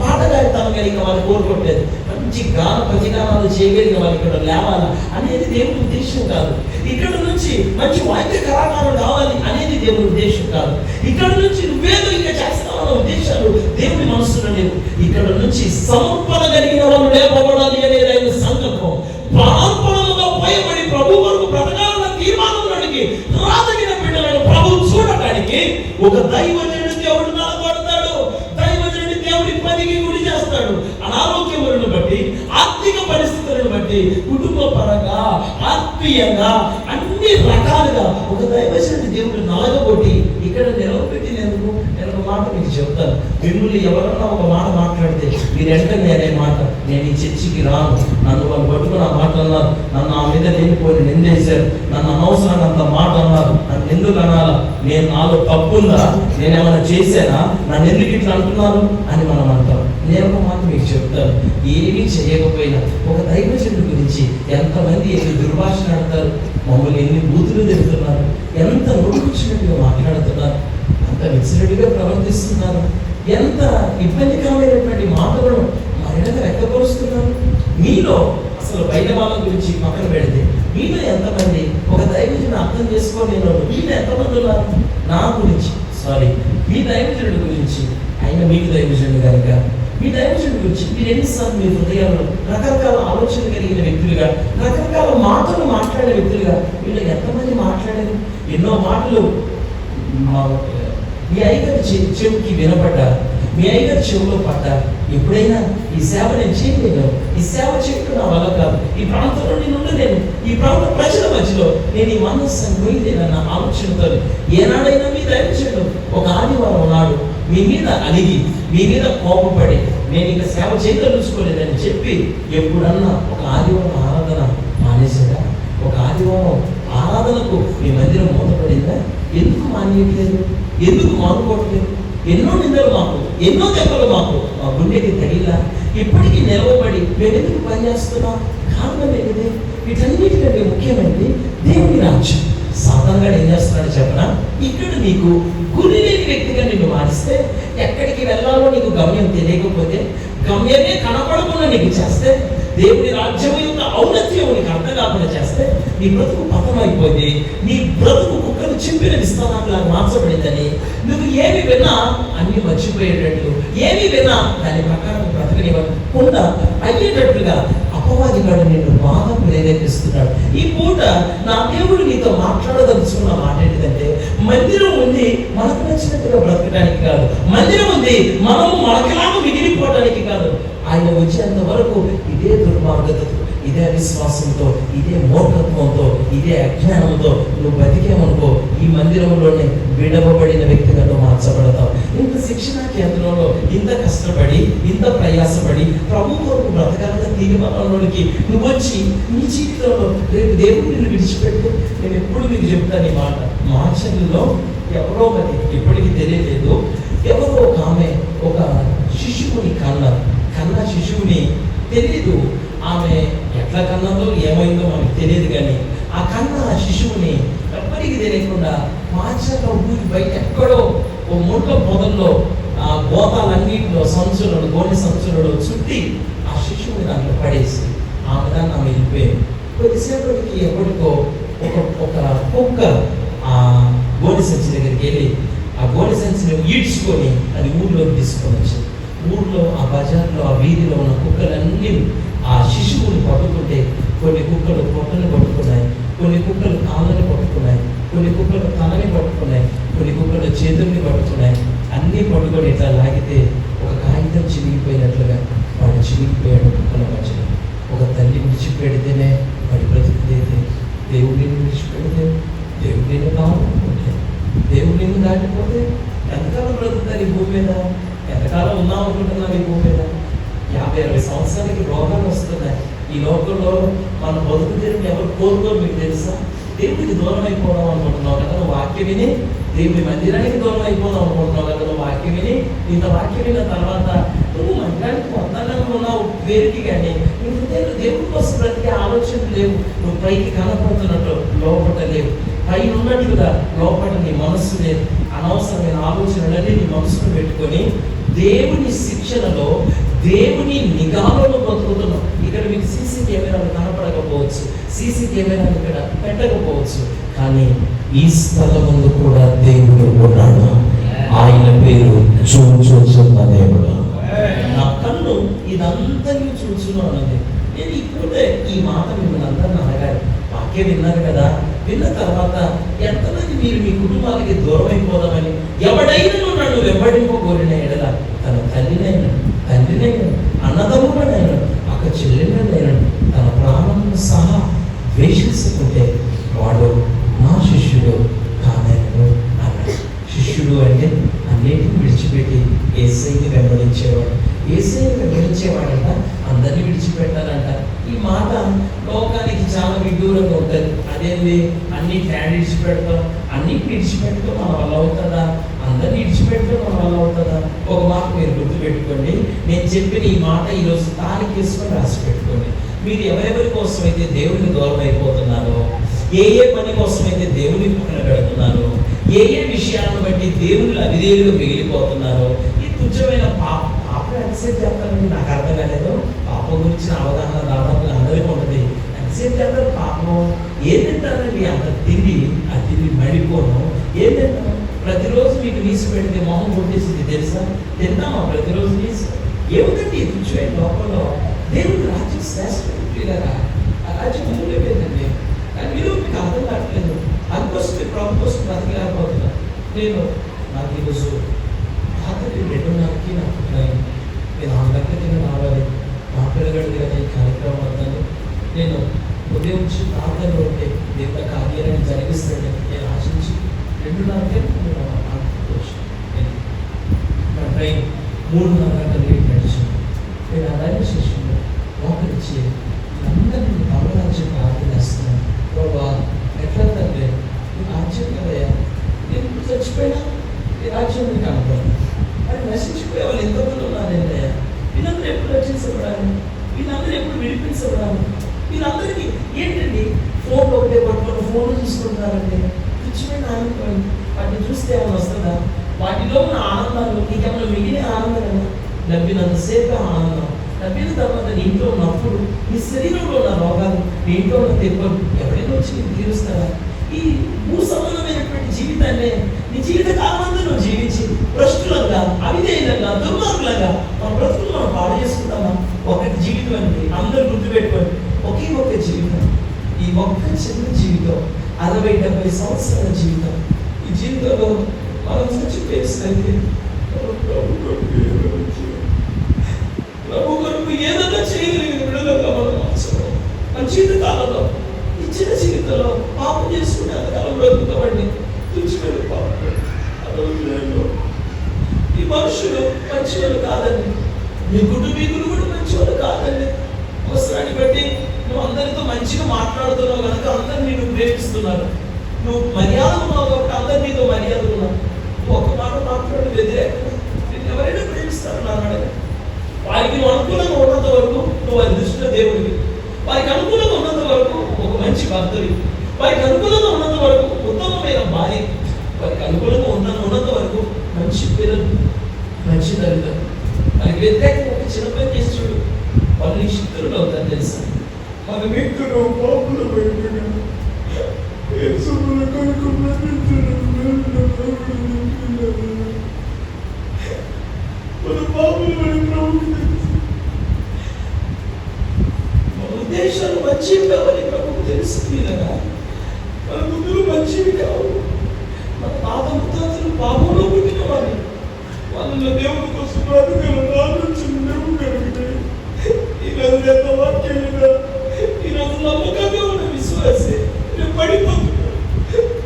పాటగారితనం కలిగిన వాళ్ళు కోరుకోవట్లేదు. మంచి గాన ప్రతిగానాలు చేయగలిగిన వాళ్ళు ఇక్కడ లేవాలా అనేది దేవుడి ఉద్దేశం కాదు. ఇక్కడ నుంచి మంచి వాయిద్య కళాకారులు కావాలి అనేది దేవుడి ఉద్దేశం కాదు. ఇక్కడ నుంచి నువ్వేదో ఇంకా చేస్తావన్న ఉద్దేశాలు దేవుడి మనసులో లేవు. ఇక్కడ నుంచి సమర్పణ కలిగిన వాళ్ళు లేపబడాలి అనేది ఆయన సంకల్పం. ప్రాణార్పణముగా భయపడి ప్రభు వరకు బ్రతకాలన్న తీర్మానం అడిగి రాదగిన బిడ్డలను ప్రభు చూడటానికి ఒక దైవజనుడు దేవుడు నిలబడతాడు. దైవజనుడి దేవుడి పనికి గురి చేస్తాడు. అనారోగ్యములను బట్టి, ఆర్థిక పరిస్థితులను బట్టి, కుటుంబ పరంగా, ఆత్మీయంగా అన్ని రకాలుగా ఒక దైవజనుడి దేవుడు నలగబొట్టి ఇక్కడ నిలవబెట్టినందుకు నేను ఒక మాట మీకు చెప్తాను. మిమ్మల్ని ఎవరన్నా ఒక మాట మాట్లాడితే మీరు వెంటనే అనే మాట, నేను ఈ చర్చికి రాను, నన్ను వాళ్ళు పట్టుకుని ఆ మాట అన్నారు, నన్ను ఆ మీద లేనిపోయి నిందేశారు, నన్ను అనవసరంగా అంత మాట అన్నారు, నన్ను ఎందుకు అనాలా, నేను నాలో తప్పుందా, నేనేమైనా చేశానా, నన్ను ఎందుకు ఇట్లా అంటున్నారు అని మనం అంటాం. నేను ఒక మాట మీకు చెప్తాను, ఏమీ చేయకపోయినా ఒక దైవజనుడి గురించి ఎంతమంది ఎన్ని దుర్భాషలు ఆడతారు, మమ్మల్ని ఎన్ని బూతులు తిరుగుతున్నారు, ఎంత నోటుకొచ్చినట్టుగా మాట్లాడుతున్నారు, అంత విసిరెడ్డిగా ప్రవర్తిస్తున్నారు, ఎంత ఇబ్బందికరమైనటువంటి మాటలను మహిళగా వ్యక్తపరుస్తున్నారు. మీలో అసలు బయట వాళ్ళ గురించి పక్కన పెడితే మీలో ఎంతమంది ఒక దైవజనుడు అర్థం చేసుకోలేను మీలో ఎంతమంది ఉన్నారు? నా గురించి మీ దైవజనుడి గురించి ఆయన మీకు దైవజనుడు కనుక మీ దైవజనుడి గురించి మీరు ఎన్నిసార్లు మీ హృదయంలో రకరకాల ఆలోచన కలిగిన వ్యక్తులుగా, రకరకాల మాటలు మాట్లాడే వ్యక్తులుగా వీళ్ళు ఎంతమంది మాట్లాడారు? ఎన్నో మాటలు మీ అయ్యగారి చెవికి వినపడ్డారు, మీ అయ్యగారి చెవిలో పడ్డారు. ఎప్పుడైనా ఈ సేవ నేను చేయలేను, ఈ సేవ చేయడం నా వల్ల కాదు, ఈ ప్రాంతంలో నేను ఉండలేను, ఈ ప్రాంత ప్రజల మధ్యలో నేను ఈ మనస్సును పోయలేనన్న ఆలోచనతో ఏనాడైనా మీ దైవజనుడు ఒక ఆదివారం నాడు మీ మీద అలిగి, మీ మీద కోపపడి నేను ఇక సేవ చేయదలుచుకోలేదని చెప్పి ఎప్పుడన్నా ఒక ఆదివారం ఆరాధన మానేసాడా? ఒక ఆదివారం ఆరాధనకు మీ మందిరం మూతపడిందా? ఎందుకు మానేయట్లేదు? ఎందుకు మానుకోవట్లేదు? ఎన్నో నిందలు మాకు, ఎన్నో దెబ్బలు మాకు, మా గుండెకి తగిలా ఇప్పటికీ నిలవబడి మేము ఎందుకు పనిచేస్తున్నాం? కారణం ఏంటిది? వీటన్నిటికంటే ముఖ్యమైనది దేవుని రాజ్యం. సాధారణంగా ఏం చేస్తున్నాడు చెప్పనా, ఇక్కడ నీకు గురి లేని వ్యక్తిగా నిన్ను మారిస్తే, ఎక్కడికి వెళ్ళాలో నీకు గమ్యం తెలియకపోతే, గమ్యమే కనపడకుండా నీకు చేస్తే, దేవుని రాజ్యం యొక్క ఔన్నత్యం నీకు అర్థం కాకుండా చేస్తే, నీ బ్రతుకు పతమైపోయింది, నీ బ్రతుకు కుక్కలు చింపిన విస్తరాకులా మార్చబడిందని, నువ్వు ఏమి విన్నా అన్ని మర్చిపోయేటట్లు, ఏమి విన్నా దాని ప్రకారం బ్రతకనివ్వకుండా అయ్యేటట్లుగా అపవాదిగాడు నిన్ను బాగా ప్రేరేపిస్తున్నాడు. ఈ పూట నా దేవుడు నీతో మాట్లాడదలుచుకున్న మాట ఏంటంటే, మందిరం ఉంది మనకు నచ్చినట్టుగా బ్రతకడానికి కాదు, మందిరం ఉంది మనము మనకిలాగా మిగిలిపోవడానికి కాదు. ఆయన వచ్చేంత వరకు ఇదే దుర్మార్గతతో, ఇదే అవిశ్వాసంతో, ఇదే మూర్ఖత్వంతో, ఇదే అజ్ఞానంతో నువ్వు బతికేమనుకో, ఈ మందిరంలోనే విడవబడిన వ్యక్తిగా నువ్వు మార్చబడతావు. ఇంత శిక్షణ కేంద్రంలో ఇంత కష్టపడి, ఇంత ప్రయాసపడి ప్రభు కొరకు బ్రతకాలన్న తీర్మానంలోనికి నువ్వు వచ్చి నీ జీవితంలో రేపు దేవుడు నిన్ను విడిచిపెట్టు. నేను ఎప్పుడు మీకు చెప్తాను ఈ మాట. మా చెల్లిలో ఎవరో మరి ఇప్పటికీ తెలియలేదు, ఎవరో ఒక ఆమె ఒక శిశువుని కన్న శిశువుని తెలియదు, ఆమె ఎట్లా కన్నదో ఏమైందో మనకు తెలియదు, కానీ ఆ కన్న శిశువుని ఎప్పటికీ తెలియకుండా మాచర్ల ఊరి బయట ఎక్కడో ఓ ముళ్ళ పొదల్లో ఆ గోతాలన్నింటిలో సంచులను, గోని సంచులలో చుట్టి ఆ శిశువుని దాంట్లో పడేసి ఆమె దాన్ని ఆమె వెళ్ళిపోయింది. కొద్దిసేపటికి ఎప్పటికో ఒక కుక్క ఆ గోని సంచి దగ్గరికి వెళ్ళి ఆ గోని సంచిని ఈడ్చుకొని అది ఊళ్ళోకి తీసుకొని వచ్చింది. ఊళ్ళో ఆ బజార్లో ఆ వీధిలో ఉన్న కుక్కలన్నీ ఆ శిశువుని పట్టుకుంటే, కొన్ని కుక్కలు పొట్టని పట్టుకున్నాయి, కొన్ని కుక్కలు కాళ్ళని పట్టుకున్నాయి, కొన్ని కుక్కలు తలని పట్టుకున్నాయి, కొన్ని కుక్కలు చేతుల్ని పట్టుకున్నాయి. అన్నీ పట్టుకొని ఇట్లా లాగితే ఒక కాగితం చిరిగిపోయినట్లుగా వాడు చిరిగిపోయాడు కుక్కల మధ్యలో. ఒక తల్లి విడిచిపెడితేనే వాడి బ్రతుకుదైతే, దేవుడిని విడిచిపెడితే, దేవుడిని కావాలనుకుంటే, దేవుడిని దాటిపోతే ఎంతకాలం బ్రతుకుతారు ఈ భూమి మీద? ఎంతకాలం ఉన్నాం అనుకుంటున్నాం ఈ భూమి మీద? 50-60 సంవత్సరాలకి రోగాలు వస్తున్నాయి. ఈ లోకంలో మన బతుకు తీరుని ఎవరు కోరుకోరు మీకు తెలుసా? దేవుడికి దూరం అయిపోదాం అనుకుంటున్నావు కదా నువ్వు వాక్యం విని, దేవుడి మందిరానికి దూరం అయిపోదాం అనుకుంటున్నావు కదా నువ్వు వాక్యం విని. ఇంత వాక్యం విన్న తర్వాత నువ్వు మందిరానికి మొత్తంగా ఉన్నావు పేరుకి, కానీ నువ్వు దేవుడి కోసం బ్రతికే ఆలోచనలు లేవు. నువ్వు పైకి కనపడుతున్నట్టు లోపట లేవు, పైన ఉన్నట్లుగా లోపల నీ మనస్సు లేదు. అనవసరమైన ఆలోచనలన్నీ నీ మనసును పెట్టుకొని దేవుని శిక్షణలో, దేవుని నిఘాలో బతుకుతున్నాం. ఇక్కడ మీకు సీసీ కెమెరాలు కనపడకపోవచ్చు, సీసీ కెమెరాలు ఇక్కడ పెట్టకపోవచ్చు, కానీ ఈ స్థలం ముందు కూడా దేవుడు ఉన్నాడు. ఆయన పేరు చూచున్న దేవుడు. నా కన్ను ఇదంతా చూచును అన్నది. నేను ఇప్పుడే ఈ మాట మిమ్మల్ని అందరిని అడగాలి. వాక్యం విన్నారు కదా, విన్న తర్వాత ఎంతమంది మీరు మీ కుటుంబాలకి దూరం అయిపోదామని ఎవడైనా నన్ను వెంబడింపకోరిన ఎడల తన తల్లినైనా, తండ్రినైనా, అన్నదమ్ముడనైనా, అక్క చెల్లెలనైనా, తన ప్రాణంతో సహా ద్వేషిస్తుంటే వాడు నా శిష్యుడు కాదను అన్నాడు. శిష్యుడు అంటే అన్నిటిని విడిచిపెట్టి యేసయ్యని వెంబడించేవాడు. యేసయ్యని వెంబడించేవాడంట అందరినీ విడిచిపెట్టాలంట. ఈ మాట లోకానికి చాలా విదూరంగా ఉంటుంది. అదేంటి అన్ని ఫ్యాన్ విడిచిపెడతాం, అన్నిటిని విడిచిపెట్టడం మన వల్ల అవుతుందా? అందరినీ విడిచిపెట్టడం మన వల్ల అవుతుందా? ఒక మాట మీరు గుర్తుపెట్టుకోండి. నేను చెప్పిన ఈ మాట ఈరోజు తాళి తీసుకొని రాసి పెట్టుకోండి. మీరు ఎవరెవరి కోసం అయితే దేవుడిని దూరం అయిపోతున్నారో, ఏ పని కోసం అయితే దేవుని పక్కన పెడుతున్నారో, ఏ విషయాలను బట్టి దేవుళ్ళు అవిధేయులుగా మిగిలిపోతున్నారో, ఈ తుచ్చమైన పాపం ఎంతసేపు చేస్తారండి? నాకు అర్థం కాలేదు. పాపం గురించిన అవగాహన దాదాపుగా అందరికీ ఉంటుంది. ఎంతసేపు చేస్తారు పాపం? ఏం తింటారండి? అంత తిండి, ఆ తిండి మడిపోను. ఏం తింటాం? ప్రతిరోజు మీకు నీసు పెడితే మొహం కొట్టేసింది తెలుసా? తింటామా ప్రతిరోజు నీసు? ఏముందండి ఈ తుచ్చమైన లోపంలో? దేవుడి రాజ్యం శ్రేష్ఠగా ఆ రాజ్యం మూలైపోయిందండి. కానీ మీరు మీకు అర్థం కావట్లేదు. అందుకోసం మీరు ప్రభు కోసం బ్రతకలేకపోతున్నా. నాకు ఈరోజు రాత్రి 2:30కి నాకు ట్రైన్. నేను 6 గంటలకి రావాలి. మా పిల్లగాడి దగ్గర ఈ కార్యక్రమం వద్దని నేను ఉదయం నుంచి ప్రార్థనలో ఉంటే దేవుడు కార్యాన్ని జరిగిస్తాడని నేను ఆశించి 2:30కే నా ట్రైన్ 3:30 గంటలు లేట్ నడిచింది. నేను అలాగే చేసింది మోకరించి అందరినీ తమరాజ్యం ప్రార్థన చేస్తున్నాను. బాబా ఎట్లా తండ్రి నీ రాజ్యం కదయ్యా, నేను ఇప్పుడు చచ్చిపోయినా నీ రాజ్యం నీకు అనుకోను అని నశించిపోయే వాళ్ళు ఎంతమంది ఉన్నారయ్యా. వీళ్ళందరూ ఎప్పుడు రక్షించబడాలి? వీళ్ళందరూ ఎప్పుడు విడిపించబడాలి? వీళ్ళందరికీ ఏంటండి ఫోన్లో ఒకటే పట్టుకొని ఫోన్లు చూసుకుంటున్నారండి. ఆనందం అండి. వాటిని చూస్తే ఏమైనా వస్తుందా? వాటిలో ఉన్న ఆనందాలు నీకేమైనా మిగిలిన ఆనందం డబ్బినంతసేపు ఆనందం, డబ్బిన తర్వాత నీ ఇంట్లో ఉన్నప్పుడు నీ శరీరంలో ఉన్న రోగాలు, నీ ఇంట్లో ఉన్న తెప్పలు ఎవరైనా వచ్చి నీకు తీరుస్తారా? ఈ భూ సంబంధమైనటువంటి జీవితాన్ని నీ జీవిత కాలంలో నువ్వు జీవించి భ్రష్టులంగా, అవిధేయులంగా, దుర్మార్గులంగా మన బ్రతుకులు మనం పాడు చేసుకుంటామా? ఒకటి జీవితం అండి, అందరూ గుర్తుపెట్టుకోండి, ఒకే ఒక్క జీవితం. ఈ ఒక్క చిన్న జీవితం 60-70 సంవత్సరాల జీవితం. ఈ జీవితంలో మనం చచ్చిపోయేసరికి ప్రభు కొరకు ఏదైనా చేయగలిగిన విడుదలగా మనం అవసరం. మన జీవిత కాలంలో ఈ చిన్న జీవితంలో పాపం చేసుకుంటే అంతకాలం బ్రతుకుతామండి. తుచ్చిపోయిన పాపం అదొక ఈ మనుషులు మంచివాళ్ళు కాదండి, మీ కుటుంబీకులు కూడా మంచివాళ్ళు కాదండి. అవసరాన్ని బట్టి నువ్వు అందరితో మంచిగా మాట్లాడుతున్నావు కనుక అందరినీ నువ్వు ప్రేమిస్తున్నారు. నువ్వు మర్యాద ఉన్నావు కాబట్టి అందరు నీతో మర్యాద ఉన్నావు. నువ్వు ఒక మాట మాట్లాడు వ్యతిరేకంగా నేను ఎవరైనా ప్రేమిస్తారు నా అడగ. వారికి నువ్వు అనుకూలంగా ఉన్నంత వరకు నువ్వు వారి దృష్టిలో దేవుడివి. వారికి అనుకూలంగా ఉన్నంత వరకు ఒక మంచి భక్తుడి. వారికి అనుకూలంగా ఉన్నంత వరకు ఉత్తమమైన భార్య. వారికి అనుకూలంగా ఉన్నంత వరకు మంచి పిల్లలు, మంచి తల్లిదండ్రులు. వారికి వ్యతిరేకంగా ఒక చిన్న పని చేసి చూడు, వాళ్ళు నీ శక్తులు అవుతారు తెలుసా? మన వ్యక్తులు పాపులు ఉద్దేశాలు మంచివి కావాలి ప్రభుకు తెలుస్తుంది కదా. మన ముందులు మంచివి కావు. మన పాత ముత్తాతలు పాపంలో పుట్టిన వారి వాళ్ళలో దేవుడి కోసం బ్రతకాలని ఆలోచన దేవుడు కలిగితే ఈరోజు ఎంత వాక్యంగా ఈరోజు నమ్మకంగా ఉన్న విశ్వాసే రేపు పడిపోతున్నాడు.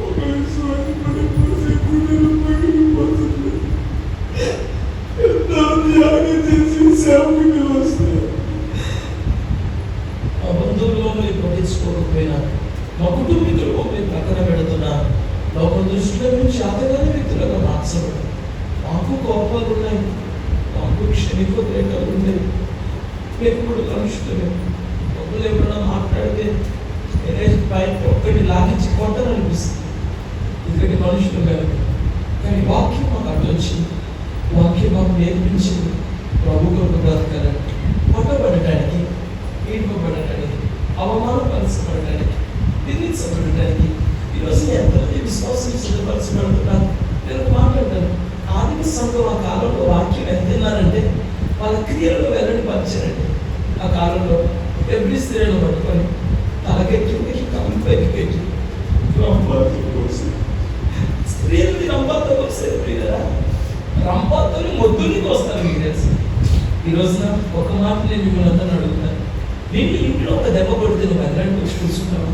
ఒక విశ్వాసం పడిపోతే గుండెలు పగిలిపోతుంది. ఎంతో త్యాగం చేసి సేవకులు వస్తాయి. మా బంధువులు మమ్మల్ని పట్టించుకోకపోయినా, మా కుటుంబీకులు మమ్మల్ని ప్రక్కన పెడుతున్నా, లోకం దృష్టిలో మేము శాతగానే వ్యక్తులుగా మార్చబడ్డాం. మాకు కోపాలు ఉన్నాయి, మాకు క్షణికోద్రేకాలు ఉన్నాయి, మేము కూడా కలుషులమే. మమ్మల్ని ఎవరైనా మాట్లాడితే నేనే పైన ఒక్కటి లాగించి కొట్టాలనిపిస్తుంది, ఎందుకంటే మనుషులు కాదు. కానీ వాక్యం మాకు అడ్డొచ్చింది, వాక్యం మాకు నేర్పించింది. ప్రభు కొరకు బ్రతకాలని, కొట్టబడటానికి, ఈడ్పబడటానికి, అవమానపరచబడటానికి, నిందించబడటానికి ఈరోజు ఎంతమంది విశ్వాసం సిద్ధపరచబడుతున్నారు. నేను మాట్లాడతాను. ఆదిమ సంఘం ఆ కాలంలో వాక్యం ఎంత తిన్నారంటే వాళ్ళ క్రియలను వెల్లడి పరిచారండి. ఆ కాలంలో ఎవ్రీ స్త్రీలను పట్టుకొని తలకెట్టి కంపైకి పెట్టి స్త్రీలని రంపాతో వస్తాయి కదా, రంపాతో మొద్దుని వస్తారు. మీకు తెలుసు, ఈ రోజున ఒక మాట నేను మిమ్మల్ని అంతా అడుగుతాను, నేను ఇంట్లో ఒక దెబ్బ కొడితే నువ్వు మందిరానికి వచ్చి కూర్చుంటావా?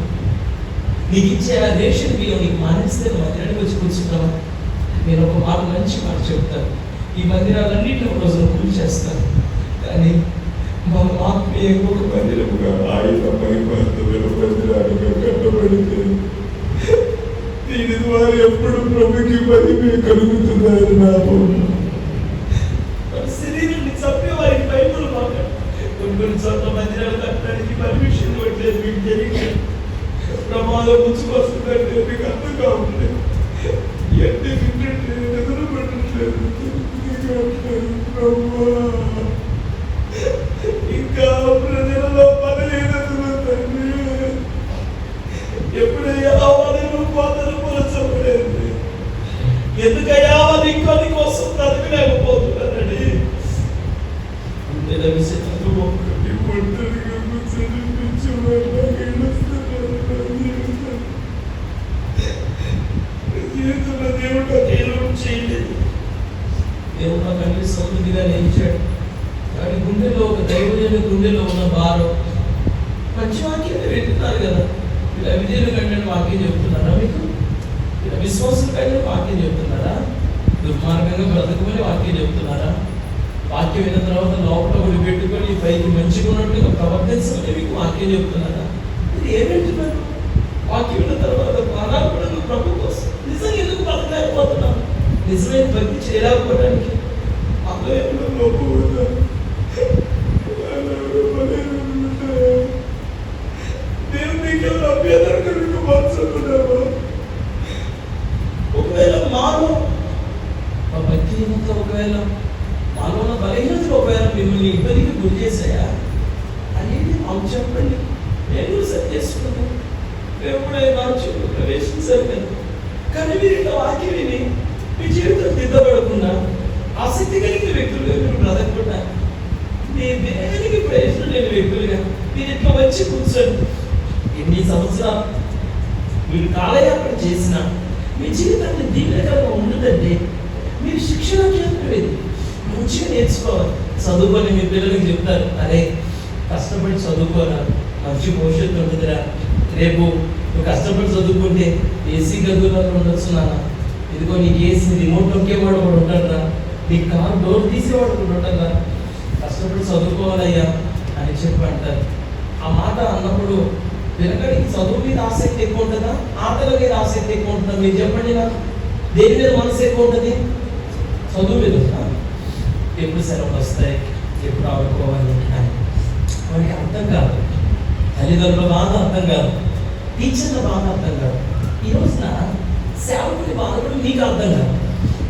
నీకు ఇచ్చే ఆ రేషన్ బియ్యం నీకు మానేస్తే నువ్వు మందిరానికి వచ్చి కూర్చుంటావా? నేను ఒక మాట మంచి మాట చెప్తాను, ఈ మందిరాలన్నింటినీ ఒక రోజున పూజ చేస్తాను, కానీ మా ఆత్మీయ ఒక మందిరముగా ఆయన మహిమవంతమైన మందిరాలుగా కట్టబడితే దీని ద్వారా ఎప్పుడు ప్రభుకి మహిమే కలుగుతున్నారు. నా శరీరాన్ని చంపే వారికి బైబుల్ మాట్లాడు. కొన్ని చోట్ల మందిరాలు కట్టడానికి పర్మిషన్ ఇవ్వట్లేదు, మీకు తెలియదు. ప్రమాదం ముచ్చుకొస్తుందంటే మీకు అర్థం కావట్లేదు, ఎన్ని వింటట్లేదు, ఎదురు పెట్టట్లేదు. ఇంకా ప్రజలలో పనిలేనందుకు తండ్రి ఎప్పుడయ్యా వాళ్ళను పాతరపరచబడేది, ఎందుకయ్యా వాళ్ళు ఇంకొని కోసం బ్రతకలేకపోతున్నారండి. ఒక్కటి ఒంటరిగా జీవితంలో దేవుడు దేవుడు చేయలేదు. దేవుడు నాకు అన్ని సమృద్ధిగా నేర్చాడు, కానీ గుండెలో ఒక దైవజన గుండెలో ఉన్న భారం. మంచి వాక్యం వింటున్నారు కదా, ఇలా విజయులు కంటే వాక్యం చెప్తున్నారా? మీకు ఇలా విశ్వాసం కంటే వాక్యం చెప్తున్నారా? దుర్మార్గంగా బ్రతకమని వాక్యం చెప్తున్నారా? వాక్యం విన్న తర్వాత లోపల ఒకటి పెట్టుకొని పైకి మంచిగా ఉన్నట్టుగా ప్రవర్తించమని మీకు వాక్యం చెప్తున్నారా? ఇది ఏమింటున్నారు? వాక్యం విన్న తర్వాత ప్రాణాలు కూడా నువ్వు ప్రభు కోసం నిజంగా ఎందుకు బ్రతకలేకపోతున్నావు? నిజమైన భక్తి చేయలేకపోవడానికి అందులో లోపం ఉందా? దేవుడు నీకు అభ్యంతరం మార్చుకున్నావా? బలహీనతలు ఒకవేళ మిమ్మల్ని ఇబ్బందికి గురి చేశాయా అనేది మాకు చెప్పండి, నేను సరి చేసుకున్నాను. మేము కూడా రాజ్యంలో ప్రవేశించారు కదా. కానీ మీరు ఇంత వాక్యం విని మీ జీవితం దిద్దపడకుండా ఆసక్తి కలిగిన వ్యక్తులుగా మీరు బ్రతకకుండా మీ దేనికి ప్రయోజనం లేని వ్యక్తులుగా మీరు ఇట్లా వచ్చి కూర్చొని ఎన్ని సంవత్సరాలు మీరు కాలయాపన చేసినా మీ జీవితాన్ని దీర్ఘకాలంగా ఉండదండి. మీరు శిక్షణ కేంద్రం మంచిగా నేర్చుకోవాలి. చదువుకొని మీ పిల్లలకి చెప్తారు, అరే కష్టపడి చదువుకోరా, మంచి భవిష్యత్తు ఉంటుందిరా, రేపు నువ్వు కష్టపడి చదువుకుంటే ఏసీ గదువులలో ఉండొచ్చు నాన్న, ఇదిగో నీకు ఏసీ రిమోట్ నొక్కేవాడు కూడా ఉంటాడురా, నీ కారు డోర్ తీసేవాడు కూడా ఉంటాడురా, కష్టపడి చదువుకోవాలయ్యా అని చెప్పి అంటారు. ఆ మాట అన్నప్పుడు పిల్లగాడికి చదువు మీద ఆసక్తి ఎక్కువ ఉంటుందా, ఆటల మీద ఆసక్తి ఎక్కువ ఉంటుందా? మీరు చెప్పండి నాకు, దేని మీద మనసు ఎక్కువ ఉంటుంది? చదువు మీద ఉంటాను. ఎప్పుడు సెలవులు వస్తాయి, ఎప్పుడు ఆడుకోవాలి అని వాడికి అర్థం కాదు. తల్లిదండ్రుల బాధ అర్థం కాదు, టీచర్ల బాధ అర్థం కాదు. ఈ రోజున సేవకుడి బాధ కూడా మీకు అర్థం కాదు.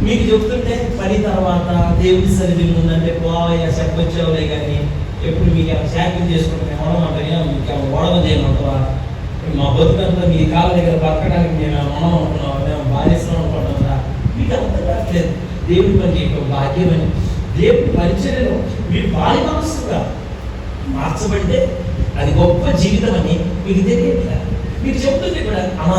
మీకు చెప్తుంటే పని తర్వాత దేవుడి సన్నిధి ఉందంటే పోవయ్యా చెప్పొచ్చావులే, కానీ ఎప్పుడు మీకు ఏమైనా శాఖలు చేసుకుంటే మేము వడమంటాయా, మీకు ఏమైనా వడమ చేయమంటావా, మా బతుకంతా మీ కాళ్ళ దగ్గర పక్కడానికి మేము మనం అనుకున్నాం, మేము బాధ్యతలు అనుకుంటున్నా. మీకు అర్థం కావట్లేదు దేవుడి పని చేయడం భాగ్యమని. దేవుడి పరిచర్యలో మీరు బాలి మనస్సుగా మార్చబడితే అది గొప్ప జీవితం అని మీకు తెలియట్లే. మీకు చెప్తుంది కూడా, అమ్మా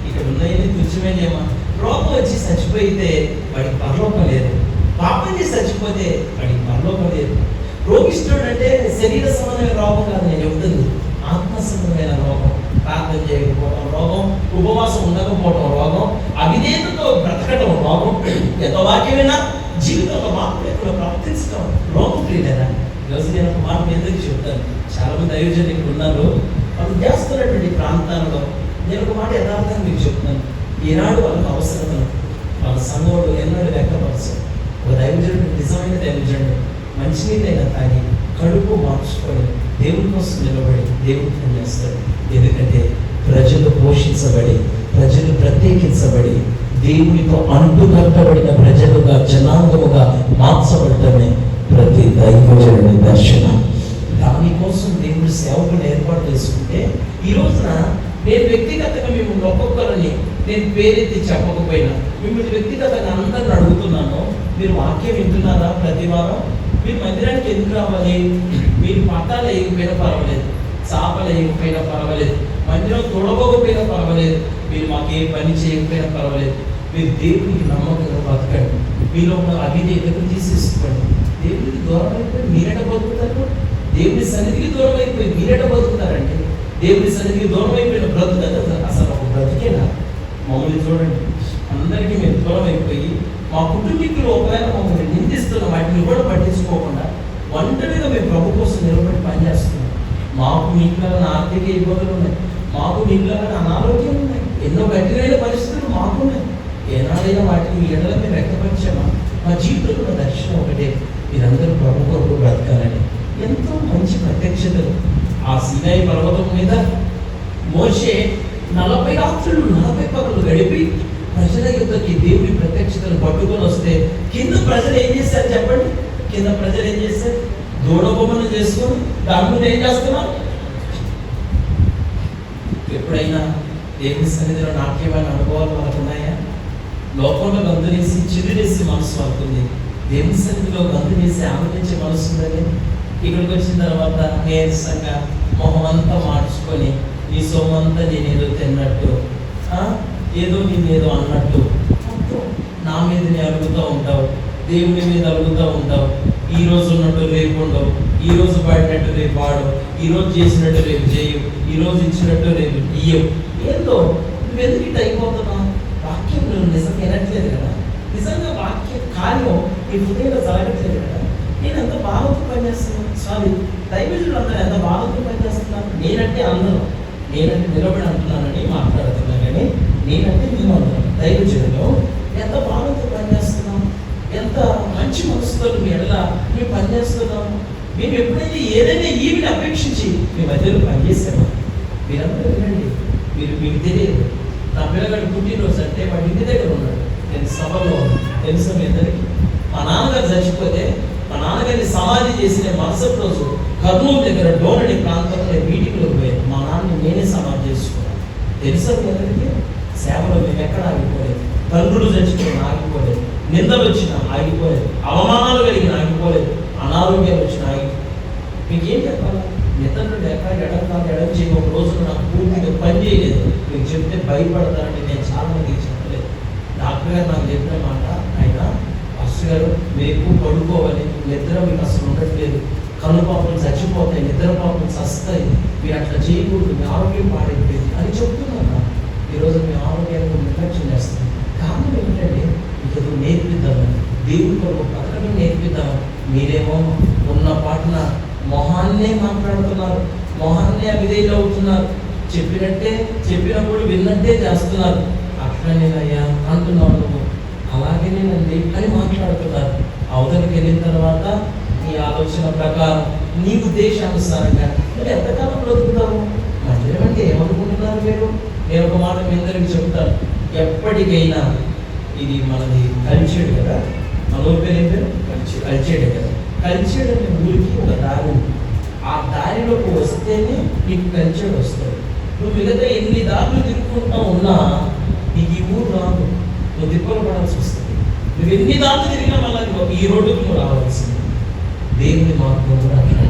ఇక్కడ ఉన్నాయని తుచ్చమేనేమా, రోగం వచ్చి చచ్చిపోయితే వాడికి పరలోకం లేదు, పాపం చేసి చచ్చిపోతే వాడికి పరలోకం లేదు. రోగిష్ఠుడు అంటే శరీర సంబంధమైన రోగం కాదు నేను చెబుతుంది, ఆత్మ సంబంధమైన రోగం. ప్రార్థన చేయకపోవడం రోగం, ఉపవాసం ఉండకపోవడం రోగం, అవిధేయతతో బ్రతకటం రోగం, ఎంత వాక్యమైనా జీవితంలో మార్పు లేకుండా ప్రవర్తించడం రోగం. ప్రియలేదా, ఈరోజు నేను ఒక మాట ఎందుకు చెప్తాను, చాలా మంది దైవజనులు ఇక్కడ ఉన్నారు, వాళ్ళు చేస్తున్నటువంటి ప్రాంతాలలో నేను ఒక మాట యథార్థంగా మీకు చెప్తున్నాను. ఈనాడు వాళ్ళకి అవసరతను వాళ్ళ సంఘంలో ఎన్నడూ వ్యక్తపరచు. ఒక దైవజనుడు, నిజమైన దైవజనుడు మంచినీళ్ళైనా తాగి కడుపు మార్చుకొని దేవుడి కోసం నిలబడి దేవుడు పని చేస్తాడు. ఎందుకంటే ప్రజలు పోషించబడి, ప్రజలు ప్రత్యేకించబడి, దేవునితో అంటుకట్టబడిన ప్రజలుగా, జనాంగముగా మార్చబడటమే ప్రతి దైవజనుడి దర్శనం. దానికోసం దేవుడు సేవకులు ఏర్పాటు చేసుకుంటే ఈ రోజున నేను వ్యక్తిగతంగా మిమ్మల్ని ఒక్కొక్కరిని నేను పేరెత్తి చెప్పకపోయినా మిమ్మల్ని వ్యక్తిగతంగా అందరిని అడుగుతున్నాను, మీరు వాక్యం వింటున్నారా? ప్రతి వారం మీరు మందిరానికి ఎందుకు రావాలి? మీరు పట్టాలు వేయకపోయినా పర్వాలేదు, చాపలు వేయకపోయినా పర్వాలేదు, మందిరం తొడవకపోయినా పర్వాలేదు, మీరు మాకు ఏ పని చేయకపోయినా పర్వాలేదు, మీరు దేవుడికి నమ్మకంగా బతకండి. మీలో ఉన్న అవిధేయతను తీసేసుకోండి. దేవుడికి దూరం అయిపోయి మీరెట బతుకుతారు? దేవుడి సన్నిధికి దూరం అయిపోయి మీరెట బతుకుతారండి? దేవుడి సన్నిధికి దూరం అయిపోయిన బ్రతుకు అసలు ఒక బ్రతికేనా? మమ్మల్ని చూడండి, అందరికీ మేము దూరం అయిపోయి మా కుటుంబీకులు ఒకవేళ మమ్మల్ని నిందిస్తున్న వాటిని కూడా పట్టించుకోకుండా ఒంటరిగా మేము ప్రభు కోసం నిలబడి పనిచేస్తున్నాం. మాకు మీకుల ఆర్థిక ఇబ్బందులు ఉన్నాయి, మాకు మీకుల అనారోగ్యాలు ఉన్నాయి, ఎన్నో కఠినమైన పరిస్థితులు మాకున్నాయి. ఏనాడైనా వాటిని మీ ఎడల మేము వ్యక్తపరిచామా? మా జీవితంలో దర్శనం ఒకటే, మీరందరూ ప్రభు కొరకు బ్రతకాలని. ఎంతో మంచి ప్రత్యక్షతలు ఆ సీనాయి పర్వతం మీద మోషే 40 రాత్రులు 40 పగలు గడిపి ప్రజల యుద్ధకి దేవుడి ప్రత్యక్షతను పట్టుకొని వస్తే కింద ప్రజలు ఏం చేశారు చెప్పండి? కింద ప్రజలు ఏం చేశారు? దూడ బొమ్మను చేసుకొని దాని మీద ఏం చేస్తున్నారు? ఎప్పుడైనా దేవుడి సన్నిధిలో నాట్యమైన అనుభవాలు మనకు ఉన్నాయా? లోకంలో గంతులేసి చిరులేసి మనసు అవుతుంది, దేవుడి సన్నిధిలో గంతులేసి ఆనందించే మనసు ఉందని. ఇక్కడికి వచ్చిన తర్వాత నీరసంగా మొహం అంతా మార్చుకొని నీ సొమ్మంతా నేనేదో తిన్నట్టు, ఏదో నేనేదో అన్నట్టు నా మీద నేను అడుగుతూ ఉంటావు, దేవుడి మీద అడుగుతూ ఉంటావు. ఈ రోజు ఉన్నట్టు రేపు ఉండవు, ఈ రోజు పాడినట్టు రేపు పాడవు, ఈ రోజు చేసినట్టు రేపు చేయవు, ఈ రోజు ఇచ్చినట్టు రేపు ఇయ్యవు. ఏందో నువ్వెందుకు ఇటు అయిపోతున్నావు? వాక్యం నిజంగా వినట్లేదు కదా, నిజంగా వాక్య కార్యం నీ హృదయంలో జరగట్లేదు కదా. నేను ఎంత బాధతో పనిచేస్తున్నాను, సారీ దైవజనులు అందరూ ఎంత బాధతో పనిచేస్తున్నాను. నేనంటే అందరూ, నేనంటే నిలబడి అంటున్నానని మాట్లాడుతున్నాను, కానీ నేనంటే మేము అందరం దైవజనులు ఎంత బాధతో పనిచేస్తున్నాం, ఎంత మంచి మనసుతో మీ ఎడల మేము పనిచేస్తున్నాము. మేము ఎప్పుడైతే ఏదైనా ఈవిని అపేక్షించి మీ మధ్యలో పనిచేసామో మీరందరూ వినండి. మీకు తెలియదు, నా పిల్లగాడు పుట్టినరోజు అంటే వాడి ఇంటి దగ్గర ఉన్నాడు, నేను సభలో తెలుసు మీ అందరికీ. మా నాన్నగారు చచ్చిపోతే మా నాన్నగారి నాన్నగారిని సమాధి చేసిన మరుసటి రోజు కర్నూలు దగ్గర డోనడి ప్రాంతంలో మీటింగ్లోకి పోయాను. మా నాన్న నేనే సమాధి చేసుకున్నాను. తెలుసా అందరికీ? సేవలో మేము ఎక్కడ ఆగిపోలేదు. తండ్రులు చచ్చిపోయిన ఆగిపోలేదు, నిందలు వచ్చిన ఆగిపోలేదు, అవమానాలు కలిగిన ఆగిపోలేదు, అనారోగ్యాలు వచ్చిన ఆగిపోలేదు. మీకు ఏం చెప్పాలి? నితండ్రుడు ఎక్కడ ఎడం చేయ ఒక రోజు నాకు పూర్తిగా పని చేయలేదు. మీకు చెప్తే భయపడతారంటే నేను చాలా మందికి చెప్పలేదు. డాక్టర్ గారు నాకు చెప్పిన మాట, ఆయన పాస్టర్ గారు మీకు పడుకోవాలి, నిద్ర మీకు అసలు ఉండట్లేదు, కళ్ళు పాపలు చచ్చిపోతాయి, నిద్ర పాపలు చస్తాయి, మీరు అట్లా చేయకూడదు, మీ ఆరోగ్యం పాడైపోయింది అని చెప్తున్నాను. ఈరోజు మీ ఆరోగ్యాన్ని నిర్లక్ష్యం చేస్తాను. కారణం ఏమిటంటే మీకు నేర్పిద్దామని, దేవుడి కొరకు పథకం నేర్పిద్దామని. మీరేమో ఉన్న పాటన మొహాన్నే మాట్లాడుతున్నారు, మొహాన్నే అవిధేయులు అవుతున్నారు, చెప్పినప్పుడు విన్నట్టే చేస్తున్నారు. అట్లనేనయ్యా అంటున్నావు నువ్వు, అలాగేనేనండి అని మాట్లాడుతున్నారు. అవతలికి వెళ్ళిన తర్వాత నీ ఆలోచన ప్రకారం నీ ఉద్దేశానుసారంగా మీరు ఎంతకాలం బ్రతుకుతావు? మందిరం అంటే ఏమనుకుంటున్నారు మీరు? నేను ఒక మాట మీ అందరికీ చెప్తాను. ఎప్పటికైనా ఇది మనది కల్చర్డ్ కదా, మన ఊరి పేరు ఏం పేరు? కల్చర్డే కదా. కల్చర్డ్ అనే ఊరికి ఒక దారి ఉంది. ఆ దారిలోకి వస్తేనే నీకు కల్చర్డ్ వస్తుంది. నువ్వు మిగతా ఎన్ని దారులు తిరుగుకుంటా ఉన్నా నీకు ఈ ఊరు రాదు, నువ్వు తిప్పలు పడాల్సి వస్తుంది. నువ్వు ఎన్ని దారులు తిరిగినా మళ్ళీ ఈ రోడ్డుకు నువ్వు రావాల్సింది. దేవుని మార్గం కూడా అట్లా.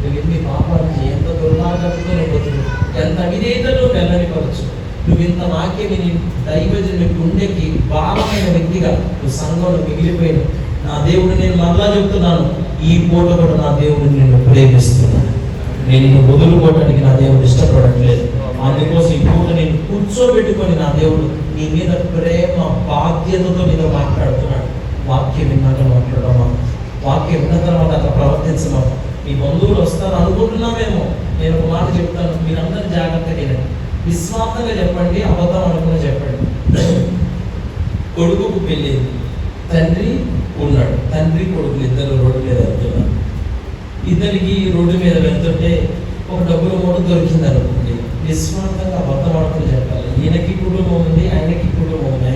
నువ్వు ఎన్ని పాపాలకి ఎంత దుర్మార్గంతో బతుకు, ఎంత అవిధేయతలో వెళ్ళనిపరచు. నువ్వు ఇంత వాక్యం నీ దైవజనుని గుండెకి భారమైన వ్యక్తిగా నువ్వు సంఘంలో మిగిలిపోయిన నా దేవుడు, నేను మరలా చెప్తున్నాను, ఈ పూట కూడా నా దేవుడు నిన్ను ప్రేమిస్తున్నాను. నేను నిన్ను వదులుకోవడానికి నా దేవుడు ఇష్టపడట్లేదు. అందుకోసం ఈ పూట నేను కూర్చోబెట్టుకొని నా దేవుడు నీ మీద ప్రేమ బాధ్యతతో నీతో మాట్లాడుతున్నాడు. వాక్యం విన్నాక మాట్లాడమా, వాక్యం విన్న తర్వాత అట్లా ప్రవర్తించమా. మీ బంధువులు వస్తారు అనుకుంటున్నామేమో. నేను ఒక మాట చెప్తాను, మీరందరూ జాగ్రత్తగా వినండి. విశ్వాసంగా చెప్పండి, అబద్ధం అనుకుని చెప్పండి. కొడుకుకు పెళ్ళింది, తండ్రి ఉన్నాడు, తండ్రి కొడుకులు ఇద్దరు రోడ్డు మీద వెళ్తున్నారు. ఇద్దరికి రోడ్డు మీద వెళ్తుంటే ఒక డబ్బుల మూట దొరికింది అనుకోండి. నిస్వార్థంగా అబద్ధం అనుకుని చెప్పాలి. ఈయనకి కుటుంబం ఉంది, ఆయనకి కుటుంబం ఉంది,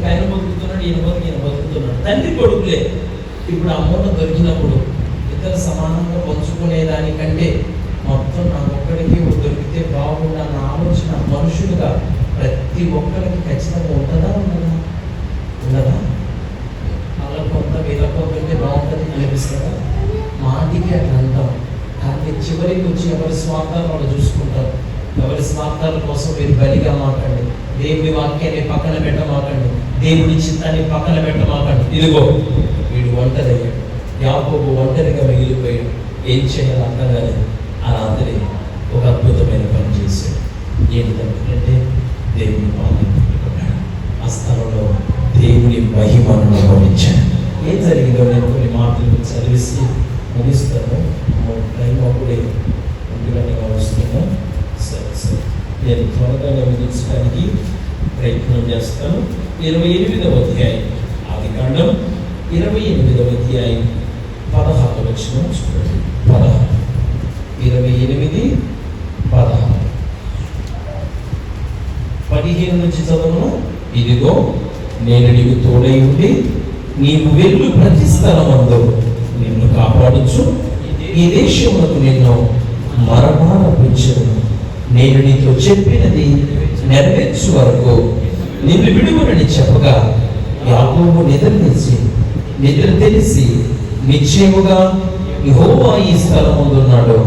ఆయన బతుకుతున్నాడు, ఈయన బతుకుతున్నాడు, తండ్రి కొడుకులే. ఇప్పుడు ఆ మూట దొరికినప్పుడు ఇద్దరు సమానంగా పంచుకునే దానికంటే మొత్తం నా ఒక్కడికి దొరికితే బాగుండన్న ఆలోచన మనుషులుగా ప్రతి ఒక్కరికి ఖచ్చితంగా ఉండదా? అలా కొంత వీళ్ళ కొంత బాగుంటుంది అనిపిస్తుందా? మాటికి అట్లా అంటాం, కానీ చివరికి వచ్చి ఎవరి స్వార్థాలు వాళ్ళు చూసుకుంటారు. ఎవరి స్వార్థాల కోసం మీరు బలిగా మాకండి, దేవుడి వాక్యాన్ని పక్కన పెట్టమాకండి, దేవుడి చిత్తాన్ని పక్కన పెట్టమాకండి. ఇదిగో వీడు ఒంటరి అయ్యాడు, యాకోబు ఒంటరిగా మిగిలిపోయాడు, ఏం చేయాలి అర్థం కాలేదు. ఆ రాత్రి ఒక అద్భుతమైన పని చేశాడు. ఏంటంటే దేవుని పాదం పెట్టుకున్నాడు. ఆ స్థలంలో దేవుని మహిమను అనుభవించాడు. ఏం జరిగిందో నేను కొన్ని మాటలు చదివిసి ముగిస్తాను. టైం అప్పుడే ముందుగా వస్తున్నాను. సరే నేను త్వరగా ముగించడానికి ప్రయత్నం చేస్తాను. 28వ అధ్యాయం, ఆదికాండం 28వ అధ్యాయం 16వ వచనం చూడండి. 28:16 15 నుంచి చదవను. ఇదిగో నేను నీకు తోడై ఉండి నీవు వెళ్ళు ప్రతి స్థలమందు నిన్ను కాపాడుచు ఈ దేశమునకు నిన్ను మరమారపించను. నేను నీతో చెప్పినది నెరవేర్చు వరకు నిన్ను విడువనని చెప్పగా యాకోబు నిద్ర తెలిసి నిశ్చయముగా యెహోవా ఈ స్థలమందున్నాడు,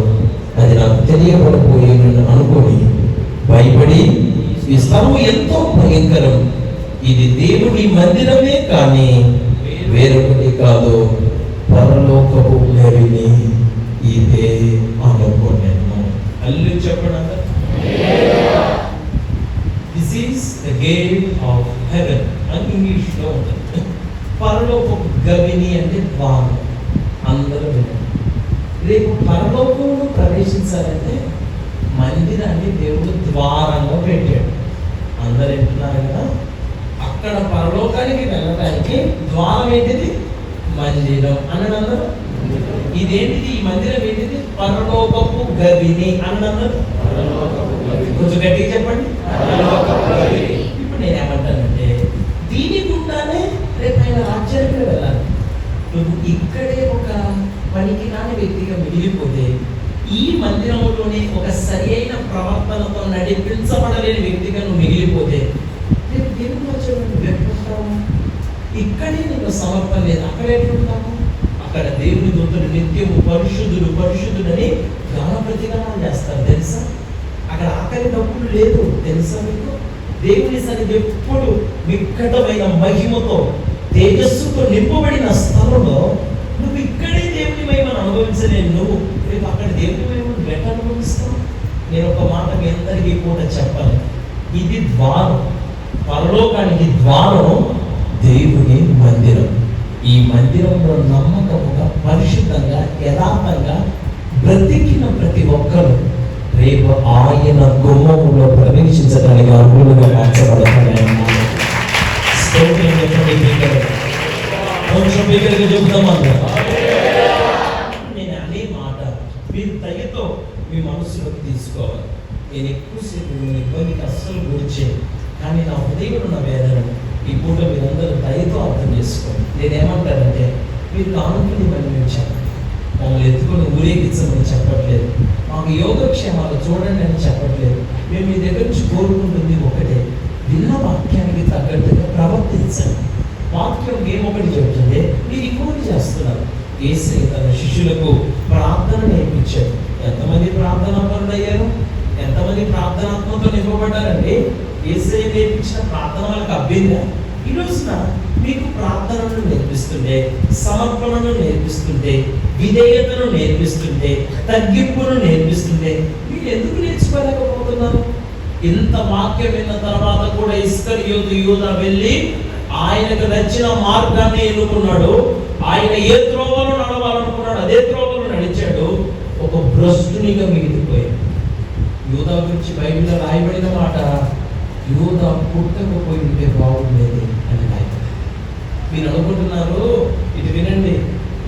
అది నాకు తెలియబడపోయేనని అనుకొని భయపడి, ఈ స్థలం ఎంతో భయంకరం, ఇది దేవుని మందిరమే కానీ వేరొకటి కాదు, పరలోకపు గవిని ఇదే అనుకోనేను. అల్లు చెప్పండి. This is the gate of haven అని ఇంగ్లీష్లో ఉంటుంది. పరలోకపు గవిని అంటే ద్వారం. అందరూ వినండి, రేపు పరలోకంలో ప్రవేశించాలంటే మందిరాన్ని దేవుడు ద్వారంగా పెట్టాడు. అందరు వింటున్నారు కదా? అక్కడ పరలోకానికి వెళ్ళడానికి ద్వారం ఏంటిది? మందిరం అన్నాడు అందరూ. ఇదేంటిది? ఈ మందిరం ఏంటిది? పరలోకపు గవిని అన్నాడు. కొంచెం గట్టిగా చెప్పండి. ఇప్పుడు నేను ఏమంటానంటే, దీని గుండానే రేపు ఆయన రాజ్యానికి వెళ్ళాలి. నువ్వు ఇక్కడే ఒక పనికిరాని వ్యక్తిగా మిగిలిపోతే, ఈ మందిరంలోనే ఒక సరి అయిన ప్రవర్తనతో నడిపించబడలేని వ్యక్తిగా నువ్వు మిగిలిపోతే, రేపు దేవుని వచ్చేవాడు నువ్వు ఎట్లుంటావు? ఇక్కడే నీకు సమర్పణ లేదు, అక్కడ ఎట్లుంటావు? అక్కడ దేవుని దూతలు నిత్యము పరిశుద్ధుడు పరిశుద్ధుడని గాన ప్రతిగానం చేస్తారు తెలుసా? అక్కడ ఆకలి డబ్బులు లేదు తెలుసా మీకు? దేవుని సన్నిధి ఎప్పుడు వికటమైన మహిమతో తేజస్సుతో నింపబడిన స్థలంలో నువ్వు ఇక్కడే దేవుని మహిమను అనుభవించలేను. నువ్వు రేపు అక్కడ దేవుని మహిమను ఎట్లా అనుభవిస్తావు? నేను ఒక మాట మీ అందరికీ కూడా చెప్పాలి. ఇది ద్వారం, పరలోకానికి ద్వారం దేవుని మందిరం. ఈ మందిరంలో నమ్మకముగా పరిశుద్ధంగా యథార్థంగా బ్రతికిన ప్రతి ఒక్కరు రేపు ఆయన గుమ్మములో ప్రవేశించడానికి అర్హులుగా మార్చబడతాడని నేను అనే మాట మీరు దయతో మీ మనసులోకి తీసుకోవాలి. నేను ఎక్కువసేపు ఇబ్బందికి అస్సలు గురిచేది, కానీ నా హృదయంలో ఉన్న వేదనను ఈ పూట మీరందరూ దయతో అర్థం చేసుకోండి. నేనేమంటానంటే, మీరు కానుకని మేము చెప్పండి, మమ్మల్ని ఎత్తుకొని ఊరేగించమని చెప్పట్లేదు, మాకు యోగక్షేమాలు చూడండి అని చెప్పట్లేదు. మేము మీ దగ్గర నుంచి కోరుకుంటుంది ఒకటే, విన్న వాక్యానికి తగ్గట్టుగా ప్రవర్తించండి. వాక్యం ఏమొకటి చెబుతుంది, మీరు ఇంకొకటి చేస్తున్నారు. యేసయ్య తన శిష్యులకు ప్రార్థన నేర్పించాడు. ఎంతమంది ప్రార్థనా పనులు అయ్యారు? ఎంతమంది ప్రార్థనాత్మతో నింపబడ్డారండి? యేసయ్య నేర్పించిన ప్రార్థన వాళ్ళకి అబ్బిందా? ఈ రోజున మీకు ప్రార్థనను నేర్పిస్తుంటే, సమర్పణను నేర్పిస్తుంటే, విధేయతను నేర్పిస్తుంటే, తగ్గింపును నేర్పిస్తుంటే మీరు ఎందుకు నేర్చుకోలేకపోతున్నారు? ఇంత వాక్యం విన్న తర్వాత కూడా ఇస్కరియోతు యూదా వెళ్ళి ఆయనకు నచ్చిన మార్గాన్ని ఎన్నుకున్నాడు. ఆయన ఏ త్రోవలో నడవాలనుకున్నాడు అదే త్రోవలో నడిచాడు. ఒక భ్రష్టునిగా మిగిలిపోయాడు. యూదా గురించి బైబిల్లో రాయబడిన మాట, యూదా పుట్టకపోయి ఉంటే బాగుండేది అని రాయబడింది. మీరు అనుకుంటున్నారు, ఇది వినండి,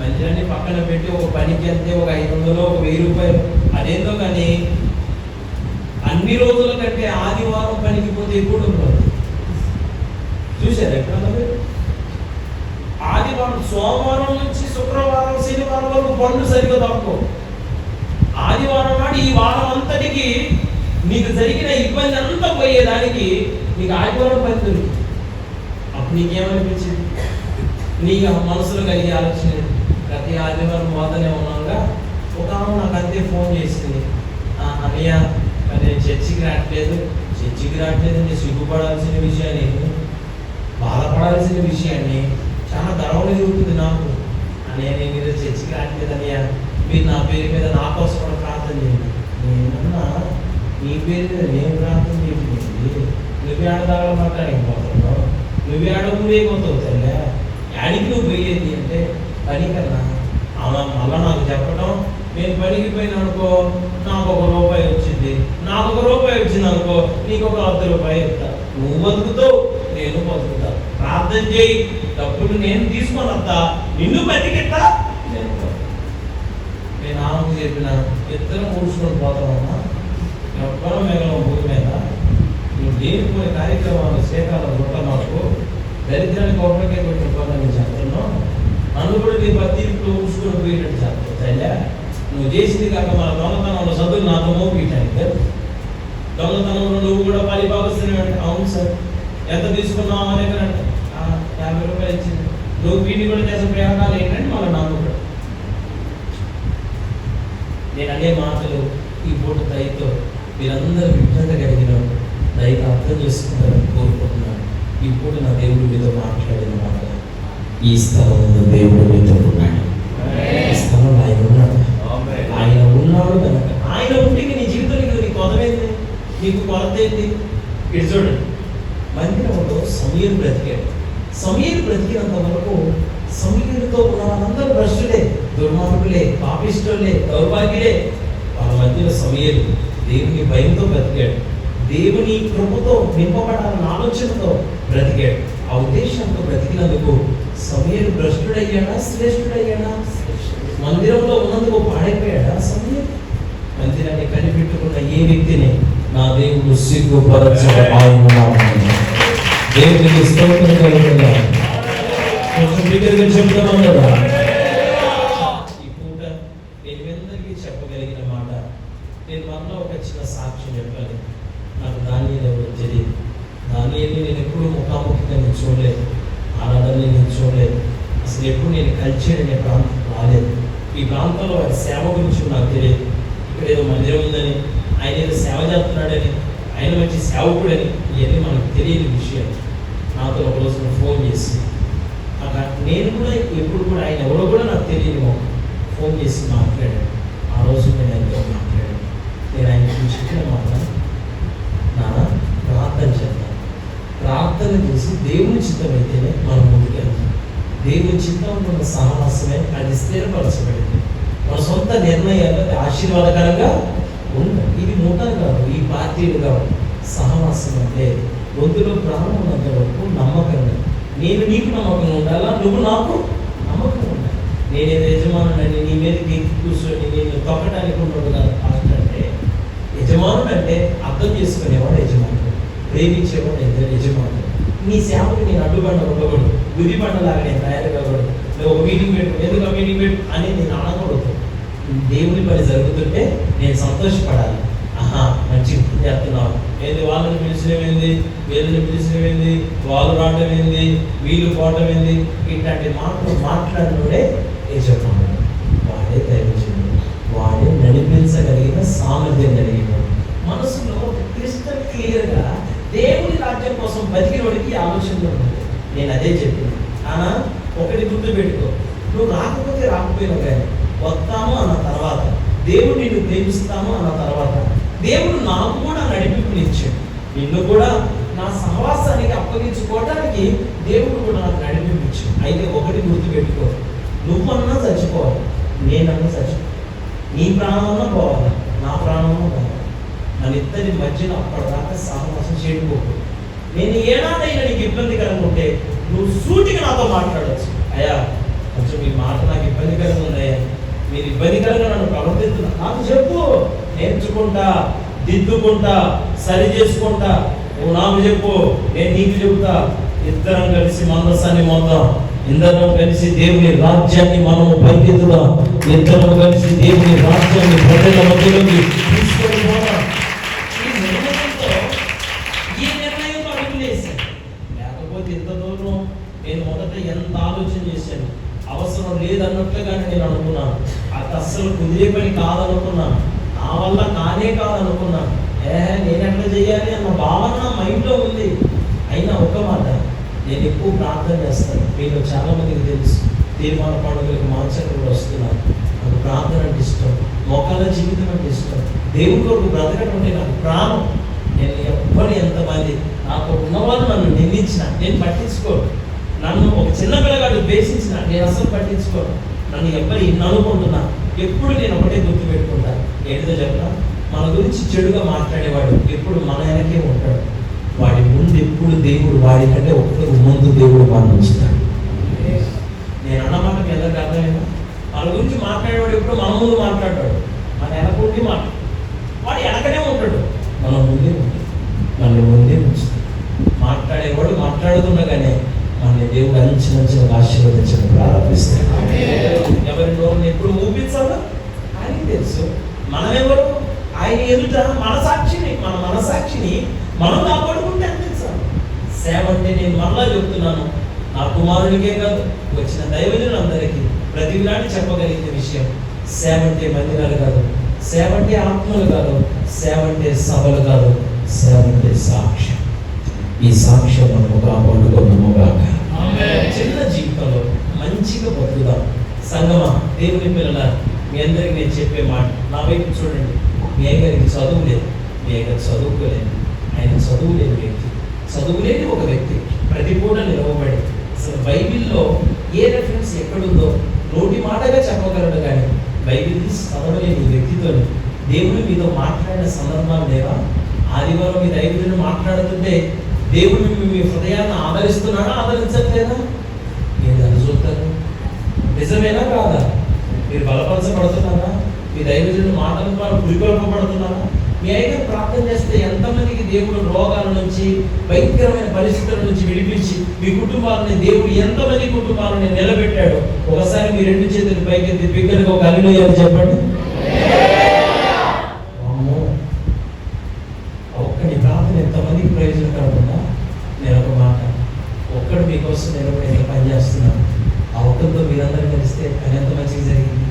మందిరాన్ని పక్కన పెట్టి ఒక పనికి వెళ్తే ఒక 500 ఒక 1000 రూపాయలు అదేందో, కానీ అన్ని రోజుల కంటే ఆదివారం పనికి పోతే ఎక్కువ ఉంటుంది. చూసారు ఎక్కడ? ఆదివారం, సోమవారం నుంచి శుక్రవారం శనివారం వరకు పనులు సరిగ్గా తక్కువ. ఆదివారం నాడు ఈ వారం అంతటికి నీకు జరిగిన ఇబ్బంది అంతా పోయేదానికి నీకు ఆదివారం పని దొరికింది. అప్పుడు నీకేమనిపించింది? నీకు మనసులో కలిగే ఆలోచన, ప్రతి ఆదివారం పోతూనే ఉన్నాగా. ఒక ఆమె నాకు అంతే ఫోన్ చేసింది, అన్నయ్య నేను చర్చికి రావట్లేదు నేను సిగ్గుపడాల్సిన విషయాన్ని, బాధపడాల్సిన విషయాన్ని చాలా గర్వం జరుగుతుంది నాకు. అన్నయ్య నేను ఈరోజు చర్చికి రావట్లేదు అన్నయ్య, మీరు నా పేరు మీద నా కోసం కూడా ప్రార్థన చేయండి. నేనన్నా, నీ పేరు మీద నేను ప్రార్థన చేయండి, నువ్వే ఆడదాగా మాట్లాడకపోతున్నావు, నువ్వే ఆడకపోతావు తల్లే, యాడికి నువ్వు పోయేది అంటే పని కన్నా. అలా మళ్ళా నాకు చెప్పడం, నేను పనికి పోయిన అనుకో నాకు ₹1 వచ్చింది, నాకు ₹1 వచ్చింది అనుకో నీకు ఒక ₹10 ఇస్తా, నువ్వు బతుకుతావు నేను బతుకుతా, ప్రార్థన చేయి, డబ్బులు నేను తీసుకొని వస్తా, నిన్ను బతికిస్తా. నేను ఆమెకు చెప్పిన, ఇద్దరం ఊడ్చుకొని పోతామమ్మా, ఎవ్వరూ మిగలం భూమి మీద, నువ్వు దేనిపోయిన కార్యక్రమాలు శ్రీకాలం కొట్ట, మాకు దరిద్రానికి ఒకరికే కొట్టిపోతాను చెప్తున్నావు, నన్ను కూడా నీ బతీర్పులు ఊడ్చుకొని పోయినట్టు చెప్తావు తల్లి. నువ్వు చేసింది కాక మన దొంగతనంలో చదువు నాతో మోపిటానికి, దొంగతనంలో నువ్వు కూడా పరిపాలిస్తున్నావు. అవును సార్, ఎంత తీసుకున్నావు అని ఎక్కడంటే ₹50 ఇచ్చింది, నువ్వు వీటిని కూడా చేసే ప్రయోగాలు ఏంటంటే మళ్ళీ నాకు కూడా. నేను అనే మాటలు ఈ పూట దయతో మీరందరూ విజ్ఞత కలిగిన దయతో అర్థం చేసుకుంటారని కోరుకుంటున్నాను. ఈ పూట నా దేవుడి మీద మాట్లాడిన మాట, ఈ స్థలంలో దేవుడు మీతో ఉన్నాడు, ఈ స్థలంలో ఆయన ఉన్నాడు, ఆయన ఉన్నాడు కనుక ఆయన ఉంటే నీ జీవితంలో నీ కొదవేంది, నీకు కొరత ఏంటి? ఇటు చూడండి, మందిరంలో సమీరు బ్రతికాడు. సమీరు బ్రతికినంత వరకు సమీరుతో ఉన్న వాళ్ళందరూ భ్రష్టులే, దుర్మార్గులే, పాపిష్టులే, దౌర్భాగ్యులే. వాళ్ళ మధ్యలో సమీరు దేవుని భయంతో బ్రతికాడు, దేవుని కృపతో నింపబడాలన్న ఆలోచనతో బ్రతికాడు. ఆ ఉద్దేశంతో బ్రతికినందుకు సమీరు భ్రష్టుడయ్యాడా శ్రేష్ఠుడయ్యాడా? మందిరంలో ఉన్నందుకు పాడైపోయాడా సమీరు? మందిరాన్ని కనిపెట్టుకున్న ఏ వ్యక్తిని నా దేవుడు సిగ్గుపరచక ఆయన దేవునికి స్తోత్రం కలుగుతున్నా. చెప్తామన్నాడు, ఈ పూట నేను మీ అందరికీ చెప్పగలిగిన మాట, నేను మనలో ఒక చిన్న సాక్ష్యం చెప్పాలి. నాకు దానియేలు ఎవరో తెలియదు. దానియేలుని నేను ఎప్పుడు ముఖాముఖిగా నేను చూడలేదు, ఆరాధనని నేను చూడలేదు, అసలు ఎప్పుడు నేను కల్చర్ అనే ప్రాంతం రాలేదు. ఈ ప్రాంతంలో ఆయన సేవ గురించి నాకు తెలియదు. ఇక్కడ ఏదో మందిరం ఉందని, ఆయన ఏదో సేవ చేస్తున్నాడని, ఆయన మంచి సేవకుడని, ఇవన్నీ మనకు తెలియని విషయం. నాతో ఒకరోజు ఫోన్ చేసి, నేను కూడా ఎప్పుడు కూడా ఆయన ఎవరో కూడా నాకు తెలియదు, ఫోన్ చేసి మాట్లాడాడు. ఆ రోజు నేను ఆయనతో మాట్లాడాను. నేను ఆయన చెప్పిన మాట, నాన్న ప్రార్థన చేద్దాం, ప్రార్థన చేసి దేవుని చిత్తం అయితేనే మనం ముందుకెళ్తాం. దేవుని చిత్తం ఉన్న సహవాసమే అది స్థిరపరచబడింది. మన సొంత నిర్ణయాలు అది ఆశీర్వాదకరంగా ఉండవు. ఇది మూటలు కాదు, ఈ పార్టీలు కాదు. సహవాసం అంటే గొంతులో ప్రాణం ఉన్నంత వరకు నమ్మకంగా, నేను నీకు నమ్మకంగా ఉండాలా, నువ్వు నాకు నమ్మకంగా ఉండాలి. నేనేదో యజమానుడని నీ మీదకి కూర్చొని నేను తొక్కడానికి ఉండదు కాదు. అంటే యజమానుడు అంటే అర్థం చేసుకునేవాడు యజమానుడు, ప్రేమించేవాడు యజమానుడు. నీ సేవకు నేను అడ్డుబండ ఉండకూడదు, గుదిబండలాగా నేను తయారు కాకూడదు. నువ్వు ఒక మీటింగ్ పెట్టు, ఎందుకు మీటింగ్ పెట్టు అని నేను అనకూడదు. దేవుని పని జరుగుతుంటే నేను సంతోషపడాలి. మంచి చేస్తున్నావు, ఏది వాళ్ళని పిలిచినవేంది, వీళ్ళని పిలిచినవేంది, వాళ్ళు రావడం ఏంది, వీళ్ళు పోవడం ఏంది, ఇట్లాంటి మాటలు మాట్లాడినోడే యజమానుడు. వాడే దైవజనుడు, వాడే నడిపించగలిగిన సామర్థ్యం కలిగిన మనసులో క్రిస్టల్ క్లియర్గా దేవుని రాజ్యం కోసం బతికినోడికి ఆలోచనలో ఉంది. నేను అదే చెప్పాను, ఒకటి గుర్తు పెట్టుకో, నువ్వు రాకపోతే రాకపోయినా కానీ వస్తాము అన్న తర్వాత, దేవుడు నిన్ను ప్రేమిస్తాము అన్న తర్వాత, దేవుడు నాకు కూడా నడిపింపునిచ్చాడు. నిన్ను కూడా నా సహవాసానికి అప్పగించుకోవడానికి దేవుడు కూడా నాకు నడిపించాడు. అయితే ఒకటి గుర్తుపెట్టుకో, నువ్వన్నా చచ్చిపోవాలి, నేనన్నా చచ్చిపోవాలి, నీ ప్రాణమన్నా పోవాలి, నా ప్రాణమన్నా పోవాలి. మన ఇద్దరి మధ్యలో అప్పటిదాకా సహవాసం చేయకపోకు. నేను ఏనాడైనా నీకు ఇబ్బందికరంగా ఉంటే నువ్వు సూటిగా నాతో మాట్లాడవచ్చు. అయ్యా కొంచెం మీ మాట నాకు ఇబ్బందికరంగా ఉన్నాయా, మీరు ఇబ్బందికరంగా నన్ను ప్రవర్తిస్తున్నా, నాకు చెప్పు, నేర్చుకుంటా, దిద్దుకుంటా, సరి చేసుకుంటా. నువ్వు నాకు చెప్పు, నేను నీకు చెబుతా. ఇద్దరం కలిసి మందసాన్ని మోద్దాం, ఇద్దరం కలిసి దేవుని రాజ్యాన్ని మనము పరిగెత్తుదాం, ఇద్దరం కలిసి దేవుని రాజ్యాన్ని ప్రజల మధ్యలోకి తీసుకొని పోదాం. ఈ నిర్ణయం అడుగులేశాను. లేకపోతే ఇంత దూరం నేను మొదట ఎంత ఆలోచన చేశాను, అవసరం లేదన్నట్లుగానే నేను అనుకున్నాను. అది అస్సలు కుదిరే పని కాదనుకున్నాను, నా వల్ల కానే కాదనుకున్నాను. నేను ఎట్లా చేయాలి అన్న భావన నా మైండ్లో ఉంది. అయినా ఒక మాట, నేను ఎక్కువ ప్రార్థన చేస్తాను. మీలో చాలా మందికి తెలుసు, తీర్మాన పండుగలకు మాంసకులు వస్తున్నారు. నాకు ప్రార్థన అంటే ఇష్టం, మొక్కల జీవితం అంటే ఇష్టం, దేవుడి కొరకు బ్రతకడం అంటే నాకు ప్రాణం. నేను ఎవ్వరు ఎంతమంది నాతో ఉన్నవాళ్ళు నన్ను నిందించిన నేను పట్టించుకోను, నన్ను ఒక చిన్న పిల్లగాడు ద్వేషించిన నేను అసలు పట్టించుకోను. నన్ను ఎవ్వరు ఇన్ని అనుకుంటున్నా, ఎప్పుడు నేను ఒకటే గుర్తు పెట్టుకుంటాను. ఏంటో చెప్పిన, మన గురించి చెడుగా మాట్లాడేవాడు ఎప్పుడు మన వెనకే ఉంటాడు. వాడి ముందు ఎప్పుడు దేవుడు, వాడి కంటే ఒక్క ముందు దేవుడు వాడిని ఉంచుతాడు. నేను అన్నమాట మీ అందరికి అర్థమైనా, వాళ్ళ గురించి మాట్లాడేవాడు ఎప్పుడు మన ముందు మాట్లాడతాడు, మన వెనకుండి వాడు వెనకనే ఉంటాడు, మనం ముందే ఉంటాడు, మన ముందే ఉంచుతాడు. మాట్లాడేవాడు మాట్లాడుతుండగానే మన దేవుడు అంచెలంచెలుగా ఆశీర్వదించడం ప్రారంభిస్తాడు. ఎవరి నోరుని ఎప్పుడు ఊపించాలో ఆయనకి తెలుసు. మనమెవరు ఆయన ఎదుట మన మనసాక్షిని మనం కాపాడుకుంటే అనిపించాలి. సేవ అంటే నేను మరలా చెప్తున్నాను, నా కుమారుడికే కాదు, వచ్చిన దైవజనులందరికీ ప్రతిలాంటి చెప్పగలిగిన విషయం, సేవ అంటే మందిరాలు కాదు, సేవ అంటే ఆత్మలు కాదు, సేవ అంటే సభలు కాదు, సేవ అంటే సాక్ష్యం. ఈ సాక్ష్యం మనము కాపాడుకున్నాముగాక. చిన్న జీవితంలో మంచిగా బతుకుదాం. సంగమా, దేవుని పిల్లల, మీ అందరికి నేను చెప్పే మాట, నా వైపు చూడండి. మీ అయ్యగారికి చదువు లేదు, మీ అయ్యగారు చదువుకోలేదు, ఆయన చదువు లేని వ్యక్తి, చదువు లేని ఒక వ్యక్తి ప్రతి పూట నిలవబడి అసలు బైబిల్లో ఏ రెఫరెన్స్ ఎక్కడుందో నోటి మాటగా చెప్పగలడు, కానీ బైబిల్ తీసి చదవలేని వ్యక్తితో దేవుడు మీతో మాట్లాడిన సందర్భాలు లేవా? ఆదివారం మీ దైవజనుడు మాట్లాడుతుంటే దేవుడు మీ హృదయాన్ని ఆదరిస్తున్నాడా, ఆదరించట్లేదా? మీరు దాన్ని చూస్తారు, నిజమేనా కాదా? మీరు బలపరచబడుతున్నారా? మీ దైవజనుడు మాటల ద్వారా పురికొల్పబడుతున్నారా? మీ అయ్యగారు ప్రార్థన చేస్తే ఎంతమందికి దేవుడు రోగాల నుంచి, భయంకరమైన పరిస్థితుల నుంచి విడిపించి మీ కుటుంబాలని దేవుడు ఎంతమంది కుటుంబాలను నిలబెట్టాడు. ఒకసారి మీ 2 చేతులు పైకెత్తి బిగ్గరగా ఒక హల్లెలూయా అని చెప్పండి. ఒక్కడి ప్రార్థన ఎంతమందికి ప్రయోజనకరకుండా. నేను ఒక మాట, ఒక్కడు మీకోసం నిలబడి పనిచేస్తున్నాను. ఆ ఒక్కరితో మీరందరూ కలిస్తే పని ఎంత మంచిగా జరిగింది.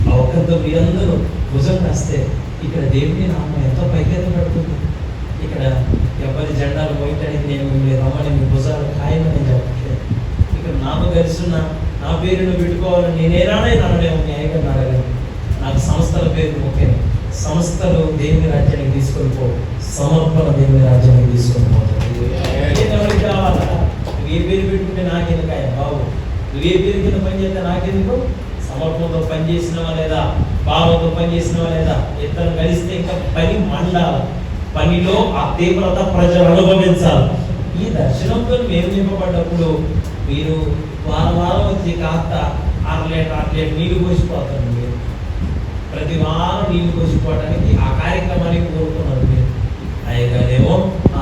ఆ ఒక్కరితో మీరందరూ భుజం కాస్తే ఇక్కడ దేవుని నామం ఎంతో పైకెత్త పడుతుంది. ఇక్కడ ఎవరి జెండాలు మోయటానికి నేను మిమ్మల్ని రమ్మని మీ భుజాలు ఖాయమని చెప్పట్లేదు. ఇక్కడ నాతో కలిసిన నా పేరును పెట్టుకోవాలని నేనేనాడైనా అనలేము. మీ అయ్యగారిని అడగను. నాకు సంస్థల పేరు ముఖ్యం. సంస్థలు దేవుని రాజ్యానికి తీసుకొని పో, సమర్పణ దేవుని రాజ్యానికి తీసుకొని పోతుంది. ఎవరికి కావాలా? నువ్వు ఏ పేరు పెట్టుకుంటే నాకెందుకాయ బాబు, నువ్వు ఏ పేరు కింద పని చేస్తే నాకెందుకు? సమర్పణతో పని చేసినవా లేదా, భావంతో పని చేసినవా లేదా, ఇద్దరు కలిస్తే ఇంకా పని మండాలి. పనిలో ఆ తీవ్రత ప్రజలు అనుభవించాలి. ఈ దర్శనంతో మేము నింపబడ్డప్పుడు మీరు వారం వచ్చి కాస్త 6 లీటర్ నీళ్లు పోసిపోతారు. మీరు ప్రతి వారం నీళ్లు పోసిపోవడానికి ఆ కార్యక్రమానికి కోరుకున్నారు. మీరు అయ్యగారేమో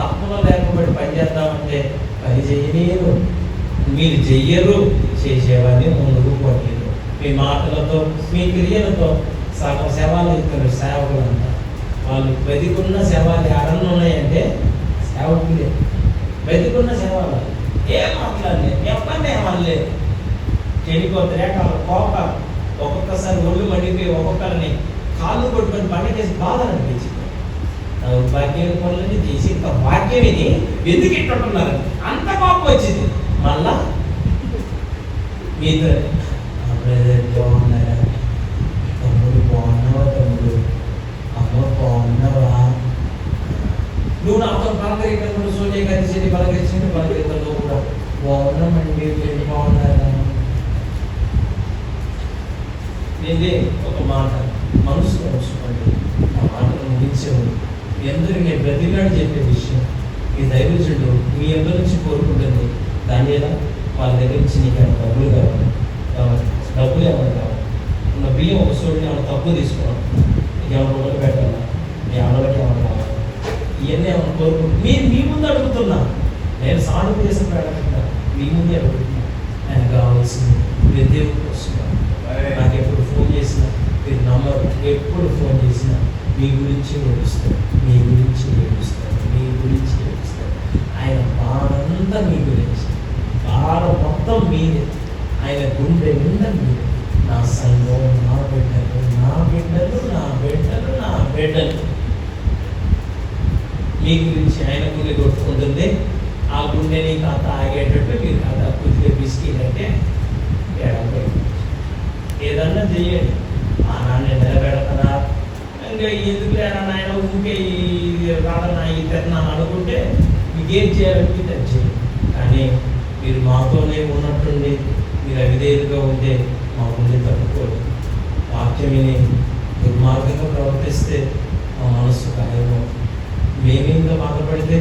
ఆత్మలో లేకపోతే పని చేద్దామంటే పని చెయ్యలేరు. మీరు చెయ్యరు, చేసేవాడిని ముందుకు పోలేదు. మీ మాటలతో, మీ క్రియలతో సగం శవాలు ఇస్తారు సేవకులు అంతా. వాళ్ళు బతికున్న శవాలు ఎడన్నా ఉన్నాయంటే సేవకులే. బతికున్న శవాలు ఏం మాట్లాడలేదు, ఎవరిని ఏమనలేదు. చెడిపోతే వాళ్ళ కోపాలు ఒక్కొక్కసారి ఒళ్ళు మండిపోయి ఒక్కొక్కరిని కాళ్ళు కొట్టుకొని పండకేసి బాధ అనిపించింది. భాగ్యం పనులన్నీ చేసి ఇంత భాగ్యం ఇది ఎందుకు ఇట్టుంటున్నారు అంత కోపం వచ్చింది. మళ్ళా మీతో బాగున్నారా తమ్ముడు, బాగున్నావా తమ్ముడు, అమ్మ బాగున్నావా, నువ్వు నాతో పలకరించినప్పుడు సోనియా గాంధీ చెల్లి పలకరించింది, పలకరించడంలో కూడా బాగున్నామండి, మీరు బాగున్నారా. నేనే ఒక మాట మనసులో ఉంచుకోండి. ఆ మాటను ముగించేవాడు ఎందరికి నేను ప్రతినాడు చెప్పే విషయం. ఈ దైవజుడు మీ అందరి నుంచి కోరుకుంటుంది. దాని ఎలా వాళ్ళ దగ్గర నుంచి నీకు డబ్బులు కావాలి, డబ్బులు ఏమైనా కావాలి, ఉన్న బియ్యం ఒక చోటు ఏమైనా తక్కువ తీసుకోవాలి, నీకు ఏమైనా రూపాయలు పెట్టాలా, మీ ఆడవాళ్ళకి ఏమైనా కావాలి, ఇవన్నీ ఏమైనా కోరుకుంటు మీరు మీ ముందు అడుగుతున్నా. నేను సానుభూతి చేసిన అడగకుండా మీ ముందే అడుగుతున్నా. ఆయన కావాల్సింది మీరు దేవుడికి వస్తున్నారు. నాకు ఎప్పుడు ఫోన్ చేసినా మీరు నంబర్, ఎప్పుడు ఫోన్ చేసినా మీ గురించి ఏడుస్తారు, మీ గురించి ఏడుస్తారు, మీ గురించి ఏడుస్తారు. ఆయన బాధంతా మీ గురించి, బాధ మొత్తం మీదే. ఆయన గుండె నిండా మీదే. నా సంఘం, నా బిడ్డలు, నా బిడ్డలు, నా బిడ్డలు, నా బిడ్డలు మీ గురించి ఆయన గుండె కొట్టుకుంటుంది. ఆ గుండెని కాత ఆగేటట్టు మీరు కాత కొద్దిగా బిస్కెట్ అంటే ఏదన్నా చెయ్యండి. ఆ నాన్న నిలబెడతారా, ఇంకా ఎందుకు లేనా నాయన ఊరికే రాడన్నా ఈ తిన్నాను అనుకుంటే మీకేం చేయాలంటే అది చేయండి. కానీ మీరు మాతోనే ఉన్నట్టుండి మీరు అవిధేయులుగా ఉంటే మా ముందే తప్పుకోండి. వాక్యం విని దుర్మార్గంగా ప్రవర్తిస్తే మా మనస్సు గాయమవుతుంది. మేమేంగా బాధపడితే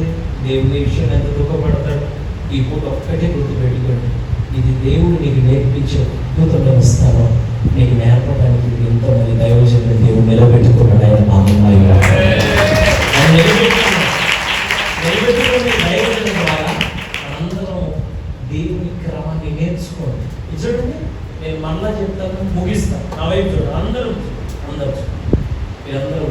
దేవుని విషయం ఎంత దుఃఖపడతాడు. ఈ పూట ఒక్కటే గుర్తుపెట్టుకోండి, ఇది దేవుడు నీకు నేర్పించే అద్భుతమైన స్థలం. నీకు నేర్పడానికి ఎంతోమంది దైవజనులు దేవుడు నిలబెట్టుకున్నాడు. ఆయన నామములో నిలబెట్టుకునే దైవజనుల ద్వారా అందరం దేవుని క్రమాన్ని నేర్చుకోండి. చూడండి, నేను మళ్ళా చెప్తాను, ముగిస్తాను. నా వైపు చూడండి, అందరూ మీరందరూ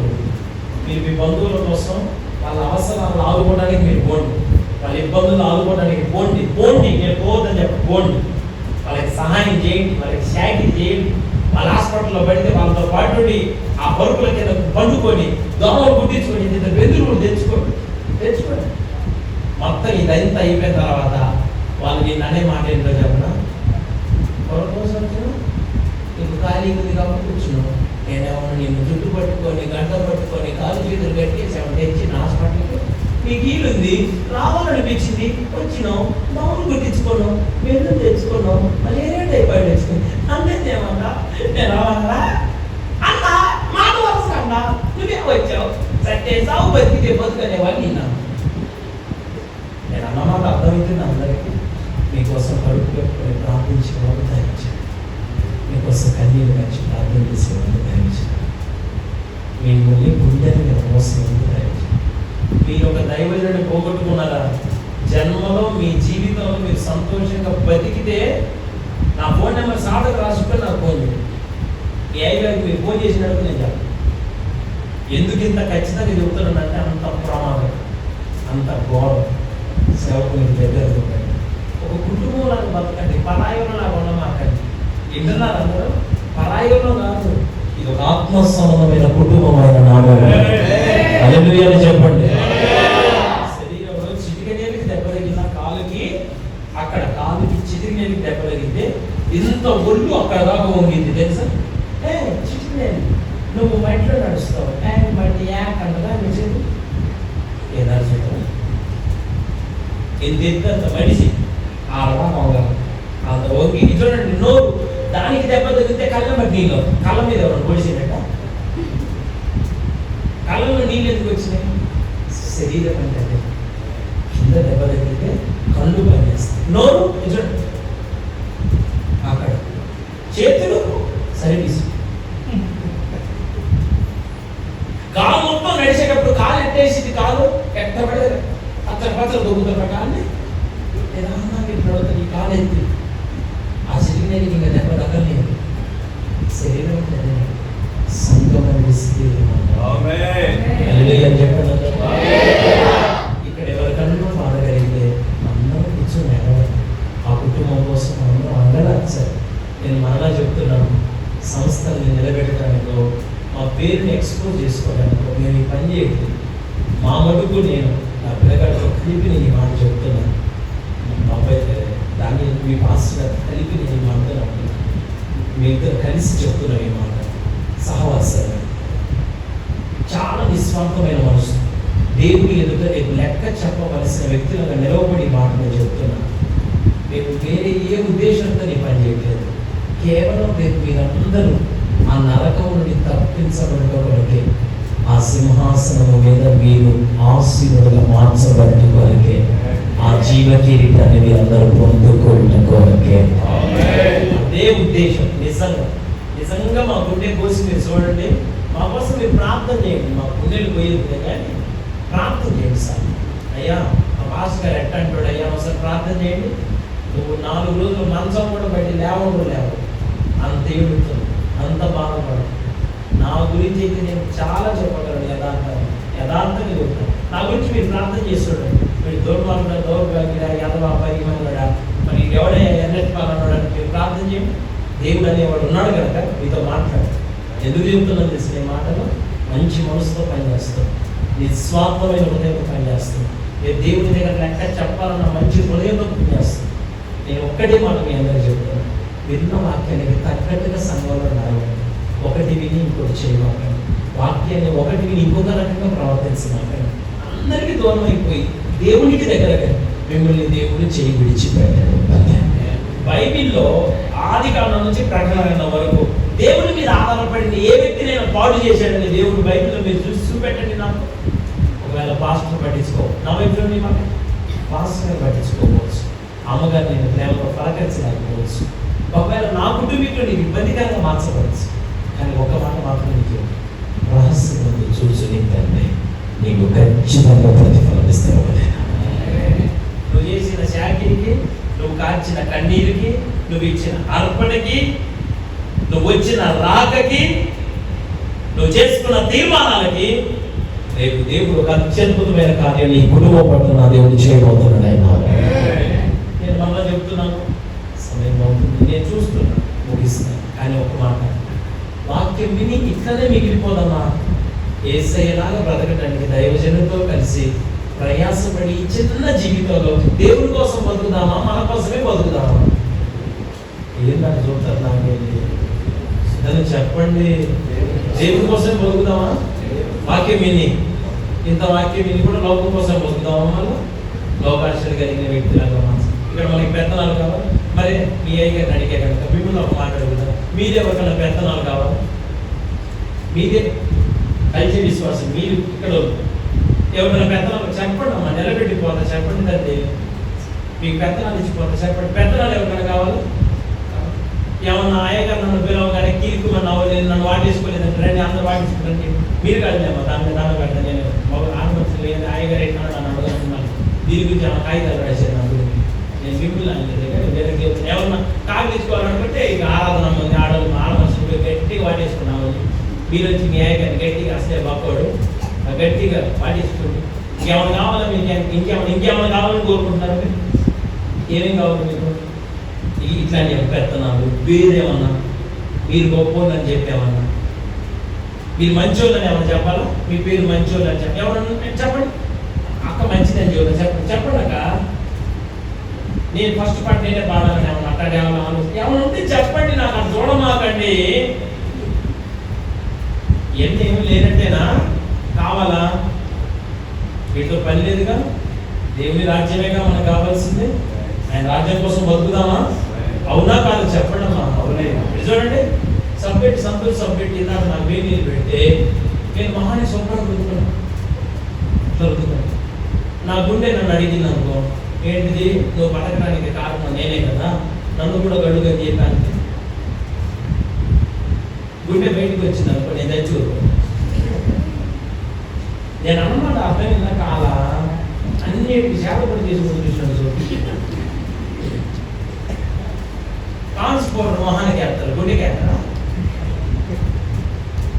మీరు మీ బంధువుల కోసం వాళ్ళ అవసరాలు ఆదుకోవడానికి మీరు పోండి, వాళ్ళ ఇబ్బందులు ఆదుకోవడానికి పోండి. నేను పోవద్దని చెప్పి పోండి. వాళ్ళకి సహాయం చేయండి, వాళ్ళకి శాఖలు చేయండి. వాళ్ళ హాస్పిటల్లో పడితే వాళ్ళతో పాటు ఆ పరుపుల కింద పండుకొని దోమలు గుర్తించుకొని బెదురు కూడా తెచ్చుకోండి. మొత్తం ఇదంతా అయిపోయిన తర్వాత వాళ్ళు నేను అనే మాట ఏంటో చెప్పనా, కోసం నీకు ఖాళీ ఉంది కాబట్టి కూర్చున్నావు. నేనేమన్నా నిన్ను జుట్టు పట్టుకొని గంట పట్టుకొని కాలు చేతులు కట్టేసాము తెచ్చిన హాస్పిటల్కి. నీకు వీలుంది, రావాలనిపించింది, వచ్చినావు, దోమలు గుర్తించుకున్నావు, బెదురు తెచ్చుకున్నావు, మలేరియా టైఫాయిడ్ తెచ్చుకుని అన్నేమన్నా నేను రావాలా అన్న మాట వరుస అన్న నువ్వే వచ్చావు సట్టే సాగు బతికితే బతుకనేవాళ్ళు విన్నాను. నేను అన్నమాట అర్థమవుతుంది అందరికీ. మీకోసం కడుపు పెట్టుకొని ప్రార్థించే వాళ్ళు ధరించాను, మీకోసం కన్నీళ్ళు కలిసి ప్రార్థన చేసే వాళ్ళు ధరించాను. మిమ్మల్ని గుండెని మోసం కాళ్ళకు రాసుకొని నాకు ఫోన్ చేయండి. ఏ గారికి మీరు ఫోన్ చేసినట్టు నేను చెప్పను. ఎందుకు ఇంత ఖచ్చితంగా చెబుతున్నానంటే అంత ప్రమాదం, అంత ఘోరం. సేవకునికి దగ్గర ఒక కుటుంబంలో బతకండి, పరాయంలో లాగా ఉండమాకండి. వింటున్నారు అందరూ? పరాయంలో కాదు, ఇది ఒక ఆత్మ సంబంధమైన కుటుంబమైన నామం. హల్లెలూయా అని చెప్పండి. శరీరంలో చిటికనేలికి దెబ్బ తగిలిన కాలుకి, అక్కడ కాలుకి చిటికనేలికి దెబ్బ తగిలితే ఇంత ఒళ్ళు అక్కడ దాకా వంగింది తెలుసా? చిటికనేలి నువ్వు మట్టిలో నడుస్తావు, మట్టి యాకంటగా నిజంగా ఏదా చూద్దాం. ఎంత మనిషి ఆడగా అంత వంగి చూడండి. నోరు దానికి దెబ్బ తగిలితే కళ్ళ మట్టి నీళ్ళు, కళ్ళ మీద ఎవరు పొడిచినట్ట? కళ్ళలో నీళ్ళు ఎందుకు వచ్చినాయి? శరీరం అంటే కింద దెబ్బ తగిలితే కళ్ళు పనిచేస్తాయి. నోరు చూడండి, అక్కడ చేతులు సర్వీస్. కాలు మొత్తం నడిచేటప్పుడు కాలు ఎట్టేసింది, కాలు ఎట్టబడి పచ్చలు దొరుకుతున్న కాళ్ళని నిదానంగా ఇప్పుడు ఈ కాలు ఎత్తి ఆ శరీరానికి ఇంకా దెబ్బ తగ్గలేదు. శరీరం సంగమం చెప్పండి. ఇక్కడ ఎవరికన్నా బాధగలిగితే అందరూ కూర్చొని ఎడవాలి. ఆ కుటుంబం కోసం అందరూ అందరాలి. సార్ నేను మరలా చెప్తున్నాను, సంస్థల్ని నిలబెట్టడానికో మా పేరుని ఎక్స్పోజ్ చేసుకోవడానికో మేము ఈ పని చేయట్లేదు. మా మటుకు నేను నా పిల్లగాడితో కలిపి నేను ఈ మాట చెప్తున్నాను. మా అబ్బాయి దాన్ని మీ పాస్టర్ కలిపి నేను ఈ మాట మీ ఇద్దరు కలిసి చెప్తున్నాను ఈ మాట. సహవాసాలు చాలా నిస్వార్థమైన మనసు, దేవుని ఎదుట రేపు లెక్క చెప్పవలసిన వ్యక్తులుగా నిలవబడి మాట నేను చెప్తున్నాను. మేము వేరే ఏ ఉద్దేశంతో నీ పని చేయట్లేదు. కేవలం రేపు మీరందరూ ఆ నరకం నుండి తప్పించబడటకే, ఆ సింహాసనము మీద మీరు ఆశీర్వాదాలు మార్చబడి కొరకే, ఆ జీవ కిరీటాన్ని మీరందరూ పొందుకోవడం కొరకే. అదే ఉద్దేశం. నిజంగా మా గుండె కోసి మీరు చూడండి, మా కోసం మీరు ప్రార్థన చేయండి. మా గుండెలు పోయేది కానీ ప్రార్థన చేయండి. సార్ అయ్యా ఆ పాస్టర్ గారు ఎట్ట అంటాడు, అయ్యా ఒకసారి ప్రార్థన చేయండి. నువ్వు 4 రోజులు మంచం కూడా బయట లేవు, అంత ఏడుతుంది, అంత బాధపడు. నా గురించి అయితే నేను చాలా చెప్పగలను, యథార్థంగా చెప్తాను. నా గురించి మీరు ప్రార్థన చేస్తున్నాడు. మీరు దౌర్భాగ్యుడా, యాదవాపరిమన్నాడా, మరి ఎవడే ఎన్నెట్టుకోవాలన్నాడని మీరు ప్రార్థన చేయండి. దేవుడు అనేవాడు ఉన్నాడు కనుక మీతో మాట్లాడు. ఎందుకు చెబుతున్నాను తెలిసిన ఈ మాటలు? మంచి మనసుతో పనిచేస్తాం, నిస్వార్థమైన హృదయంతో పనిచేస్తాం. మీరు దేవుడి దగ్గర లెక్క చెప్పాలన్న మంచి హృదయంతో పనిచేస్తాం. నేను ఒక్కటే మాట మీ అందరికీ చెప్తాను, విన్న వాక్యానికి తగ్గట్టుగా సంఘంలో నడవండి. ఒకటి విని ఇంకోటి చేయమాకండి. వాక్యాన్ని ఒకటి విని ఇంకొక రకంగా ప్రవర్తించమాకండి. అందరికీ దూరం అయిపోయి దేవునికి దగ్గరగా మిమ్మల్ని దేవుడు చేయి విడిచిపెట్టాడు. బైబిల్లో ఆది కాలం నుంచి ప్రకటన వరకు దేవుడి మీద ఆధారపడిన ఏ వ్యక్తినైనా పాడు చేశాడని దేవుడు బైబిల్లో మీరు చూపెట్టండి. నాకు ఒకవేళ పాస్టర్ పట్టించుకో, నా వైపులో నీ మాట పాస్టర్ పట్టించుకోవచ్చు, అమ్మగారు నేను ప్రేమలో పలకరించలేకపోవచ్చు, ఒకవేళ నా కుటుంబీకులు నీకు ఇబ్బందికరంగా మార్చవచ్చు. కానీ ఒక మాట మాత్రం నీకు రహస్యంగా చూసి నీకంటే నీకు ఖచ్చితంగా ప్రతిఫలం ఇస్తావు. నువ్వు చేసిన చాకిరికి, నువ్వు కార్చిన కన్నీరుకి, నువ్వు ఇచ్చిన అర్పణకి, నువ్వు వచ్చిన రాకకి, నువ్వు చేసుకున్న తీర్మానాలకి రేపు దేవుడు ఒక అత్యద్భుతమైన కార్యాన్ని ఈ కుటుంబం పట్ల నా దేవుడు చేయబోతున్నాడు. నేను మళ్ళీ చెప్తున్నాను, సమయం అవుతుంది, నేను చూస్తున్నాను, ముగిస్తున్నాను. కానీ ఒక మాట, వాక్యం విని ఇట్లనే మిగిలిపోదమ్మా. యేసయ్యలాగా బ్రతకడానికి దైవజనులతో కలిసి ప్రయాసపడి ఈ చిన్న జీవితంలో దేవుడి కోసం బతుకుదామా, మన కోసమే బతుకుదామా? ఏంటంటే చూస్తారు నాకేంటి దాన్ని చెప్పండి. దేవుడి కోసం బతుకుదామా? వాక్యం విని, ఇంత వాక్యం విని కూడా లోకం కోసం బతుకుదామా? మళ్ళీ లోకాశలు కలిగిన వ్యక్తులుగా ఇక్కడ మనకి పెత్తనాలు కావాలి. మరి మీ అయ్యగారిని అడిగే కనుక మిమ్మల్ని ఒక మాట అడుగుతారు, మీదే ఎవరికైనా పెత్తనాలు కావాలి? మీదే కలిసి విశ్వాసం మీరు ఇక్కడ ఎవరైనా పెత్తనాలు చెప్పండి అమ్మా, నిలబెట్టిపోతా చెప్పండి. తండ్రి మీకు పెత్తనాలు ఇచ్చిపోతా చెప్పండి. పెత్తనాలు ఎవరికైనా కావాలి? ఏమన్నా అయ్యగారు నన్ను పిలవగానే కీర్కు అవ్వలేదు, నన్ను వాటేసుకోలేదంటే రండి అందరూ వాటించుకుంటే మీరు కాదమ్మా, దాన్ని దాన్ని పెడతాను. నేను ఆడవచ్చు లేదు, అయ్యగారు ఏంటన్నా నన్ను అడగనున్నాను, దీని గురించి ఏమైనా కాగితాలు రాశాను నా గురించి. నేను మిమ్మల్ని అనలేదు. ఏమన్నా కాగిలించుకోవాలనుకుంటే ఇక ఆరాధన ఆడవాళ్ళు ఆడమనుషులు గట్టిగా వాటేసుకున్నాము. మీరు వచ్చి న్యాయగాన్ని గట్టిగా అసలే బాకోడు గట్టిగా వాటేసుకోండి. ఇంకేమైనా కావాలా మీకు? ఇంకేమైనా కావాలని కోరుకుంటున్నారు మీరు? ఏమేం కావాలి మీకు? ఇట్లాంటి పెడుతున్నాము వేరేమన్నా మీరు గొప్పోళ్ళు అని చెప్పేమన్నా, మీరు మంచోళ్ళని ఏమన్నా చెప్పాలా? మీ పేరు మంచోళ్ళు అని చెప్పి ఎవరన్నా చెప్పండి. అక్క మంచిదని చెప్పండి. చెప్పండి అక్క, నేను ఫస్ట్ పార్ట్ నేనే పాడాలని ఏమన్నా అక్కడ ఏమన్నా ఉంటే చెప్పండి. నాకు అది చూడమాకండి. ఇవన్నీ ఏమి లేనట్టేనా? కావాలా? వీటితో పని లేదుగా. దేవుని రాజ్యమేగా మనకు కావాల్సింది. ఆయన రాజ్యం కోసం బతుకుదామా? అవునా కాదు చెప్పండి అమ్మా. అవునే. చూడండి, సబ్జెక్ట్ సబ్జెక్ట్ ఇన్నాడు నాకు వేణీలు పెడితే నేను మహాని స్వప్నం దొరుకుతాను. నా గుండె నన్ను అడిగింది అనుకో, ఏంటిది నువ్వు బతకడానికి కారణం నేనే కదా, నన్ను కూడా గడుగా చేయడానికి. గుండె బయటకు వచ్చింది అనుకో, నేను తెచ్చు. నేను అన్నమాట అర్థమైందా కాలా? అన్నిటికి చేపలు చేసుకుని చూసినాడు. ట్రాన్స్పోర్ట్ మొహానికి వేస్తారు, గుండెకి వేస్తారా?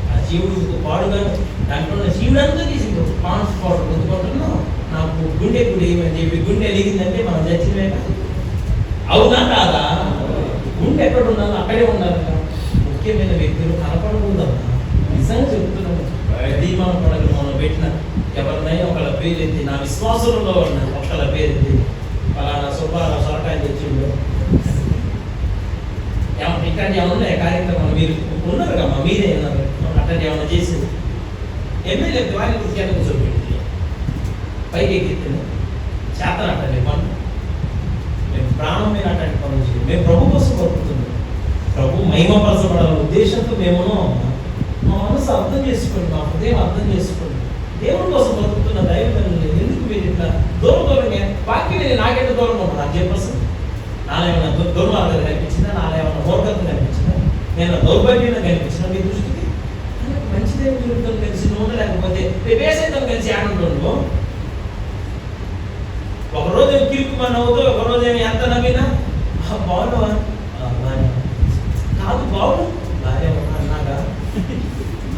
ఆ శివుడు పాడుగా దాంట్లో శివుడంతా తీసిండు. ట్రాన్స్పోర్ట్ గుర్తుకుంటున్నాం, నాకు గుండె గుడి ఏమని చెప్పి గుండె ఎలిగిందంటే మనం చచ్చిపోయా. అవునా కాదా? గుండె ఎక్కడ ఉండాలి అక్కడే ఉండాలి. ముఖ్యమైన వ్యక్తులు కనపడకూడదమ్మా. నిజంగా చెప్తున్నాను. దీపం పడగలు మనం పెట్టిన ఎవరినైనా ఒకళ్ళ పేరు ఎత్తి, నా విశ్వాసంలో ఉన్న ఒకళ్ళ పేరు ఎత్తి, ఫలానా సుబ్బారావు సొరకాయలు తెచ్చిండు, ఇట్లాంటి ఏమన్నా ఉన్నాయి కార్యక్రమాలు? మీరు ఉన్నారు కమ్మా, మీరే ఉన్నారు అట్లాంటి ఏమన్నా చేసింది? ఎమ్మెల్యే వారి కింద కూర్చోబెట్టి పైకి ఎక్కింది చేతన అట్టండి పనులు. మేము ప్రాణం మీద అట్లాంటి పనులు చేయాలి. మేము ప్రభు కోసం బతుకుతున్నాం. ప్రభు మహిమపరచబడాలనే ఉద్దేశంతో మేము మా మనసు అర్థం చేసుకోండి, మా హృదయం అర్థం చేసుకోండి. దేవుడి కోసం బతుకుతున్న దైవజనులు ఎందుకు మీరు ఇట్లా దూరంగా వాక్యం నాకెంత దూరంగా ఉన్నా నాకు చెప్పేసి నాలో ఏమైనా దుర్మార్గం కనిపించిందా? నాలో ఏమైనా మూర్ఖత్వం కనిపించిందా? నేను దౌర్భాగ్యంగా కనిపించిన మీ దృష్టికి? మంచి దేవుడి జీవితం కలిసి నువ్వు లేకపోతే రేపేసైతం కలిసి ఆడుంటుండు. ఒకరోజు ఏమి కిరుకుమని అవుతూ, ఒకరోజు ఏమి ఎంత నవ్వినా బాగున్నావా? కాదు బాగు బాగా ఉన్నా అన్నాగా,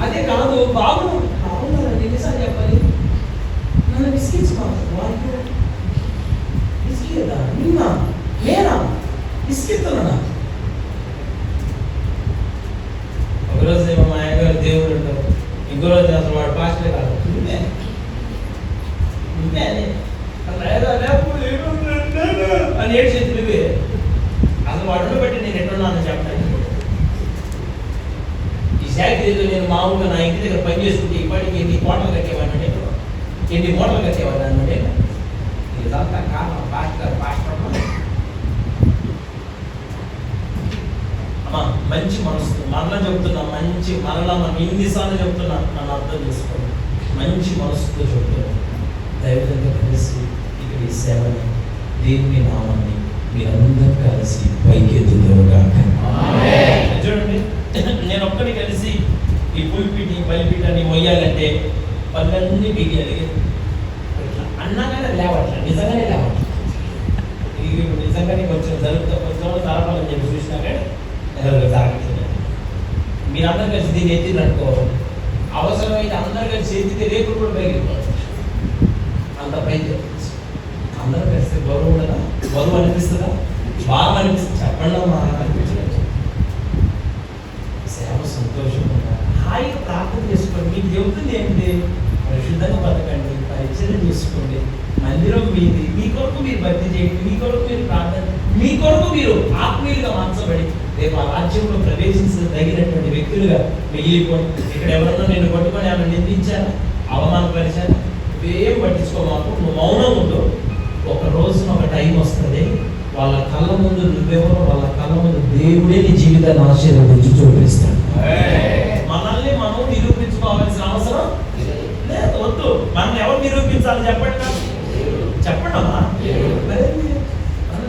అదే కాదు బాగు బాగున్నారండి. ఎన్నిసార్లు చెప్పాలి? నన్ను విసిగించుకోవాలి. విసిగేదా? నిన్నా నేనా విసిగిస్తున్నా? ఒకరోజు ఏమో మా అయ్యగారు దేవుడు ఉంటారు, ఇంకో రోజు అసలు వాడు పాస్టే కాదు అని ఏడు చేతులు ఇవే. అసలు వాడు బట్టి నేను ఎట్టున్నానని చెప్పాను. ఈ శాఖలో నేను మామూలుగా నా ఇంటి దగ్గర పని చేసుకుంటే ఇప్పటికి ఎన్ని కోటలు కట్టేవాడినంటే, ఎన్ని మూటలు కట్టేవాడు అంటే ఇదంతా కారణం పాస్టర్ అమ్మా. మంచి మనసు మరలా చెప్తున్నా, మంచి మరలా మనం ఇన్నిసార్లు చెప్తున్నా, నన్ను అర్థం చేసుకోండి. మంచి మనసుతో చెప్తున్నాను. దైవజంగా కలిసి ఇక్కడ ఈ సేవని దేవుని నామాన్ని మీరందరూ కలిసి పైకి ఎత్తుగా చూడండి. నేను ఒక్కడి కలిసి ఈ పులిపిటి బలిపీఠాన్ని మొయ్యాలంటే పనులన్నీ బిగియాలి. అన్నాగానే లేవట్లే, నిజంగానే లేవట్లే. నిజంగానే కొంచెం జరుగుతా కొంచెం తరపాలని చెప్పి చూసినా కానీ జరగట్లేదు. మీరందరూ కలిసి దీన్ని ఎత్తినట్టుకో, అవసరమైతే అందరూ కలిసి ఎత్తితే రేపులు కూడా పైకిపోవచ్చు. అంత పైకి అందరూ కలిసి బరువు ఉండదా? బరువు అనిపిస్తుందా? బాగా అనిపిస్తుంది. చెప్పండి అమ్మా, అనిపించలేదు. సేవ సంతోషంగా హాయిగా ప్రార్థన చేసుకోండి. మీకు చెబుతుంది ఏంటి? పరిశుద్ధంగా బతకండి, పరిచయం చేసుకోండి. మందిరం మీది, మీ కొరకు మీరు భక్తి చేయండి, మీ కొరకు మీరు ప్రార్థన, మీ కొరకు మీరు ఆత్మీయులుగా మార్చబడి రేపు ఆ రాజ్యంలో ప్రవేశించదగినటువంటి వ్యక్తులుగా మిగిలిపోండి. ఇక్కడ ఎవరన్నా నిన్ను పట్టుకొని ఏమైనా నిందించారా, అవమానపరిచారా? ఇవేం పట్టించుకోమాకు. నువ్వు మౌనం ఉండు. ఒక రోజున ఒక టైం వస్తుంది, వాళ్ళ కళ్ళ ముందు నువ్వెవరో, వాళ్ళ కళ్ళ ముందు దేవుడే నీ జీవితాన్ని ఆశీర్వదించి చూపిస్తాడు. మనల్ని మనం నిరూపించుకోవాల్సిన అవసరం లేదు. వద్దు. మనం ఎవరు నిరూపించాలి చెప్పండి? చెప్పండి అమ్మా.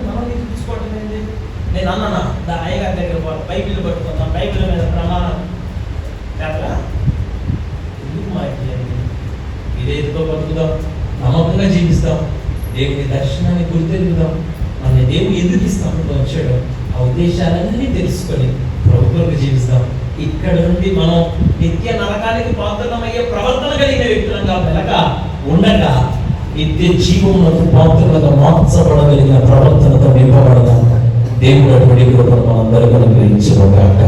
మనం నిరూపించుకోవటం ఏంటి? నేను అన్నా అయ్యగారి దగ్గర బైబిల్ పట్టుకుందాం, బైబిల్ మీద ప్రమాణం కదా. ఎందుకు మాట్లాడి విధేయతతో బతుకుదాం, నమ్మకంగా జీవిస్తాం, దేవుని దర్శనాన్ని గుర్తెరుగుదాం, మన దేవుడు ఎందుకు ఈ స్థలంలో వచ్చాడో ఆ ఉద్దేశాలన్నీ తెలుసుకొని ప్రభుత్వంగా జీవిస్తాం. ఇక్కడ నుండి మనం నిత్య నరకానికి పాత్రమయ్యే ప్రవర్తన కలిగిన వ్యక్తులంగా వెనక ఉండగా నిత్య జీవమునకు పాత్రలుగా మార్చబడగలిగిన ప్రవర్తనతో నింపబడదాం. దేవుడు అటువంటి కృపను మనందరికీ అనుగ్రహించుగాక.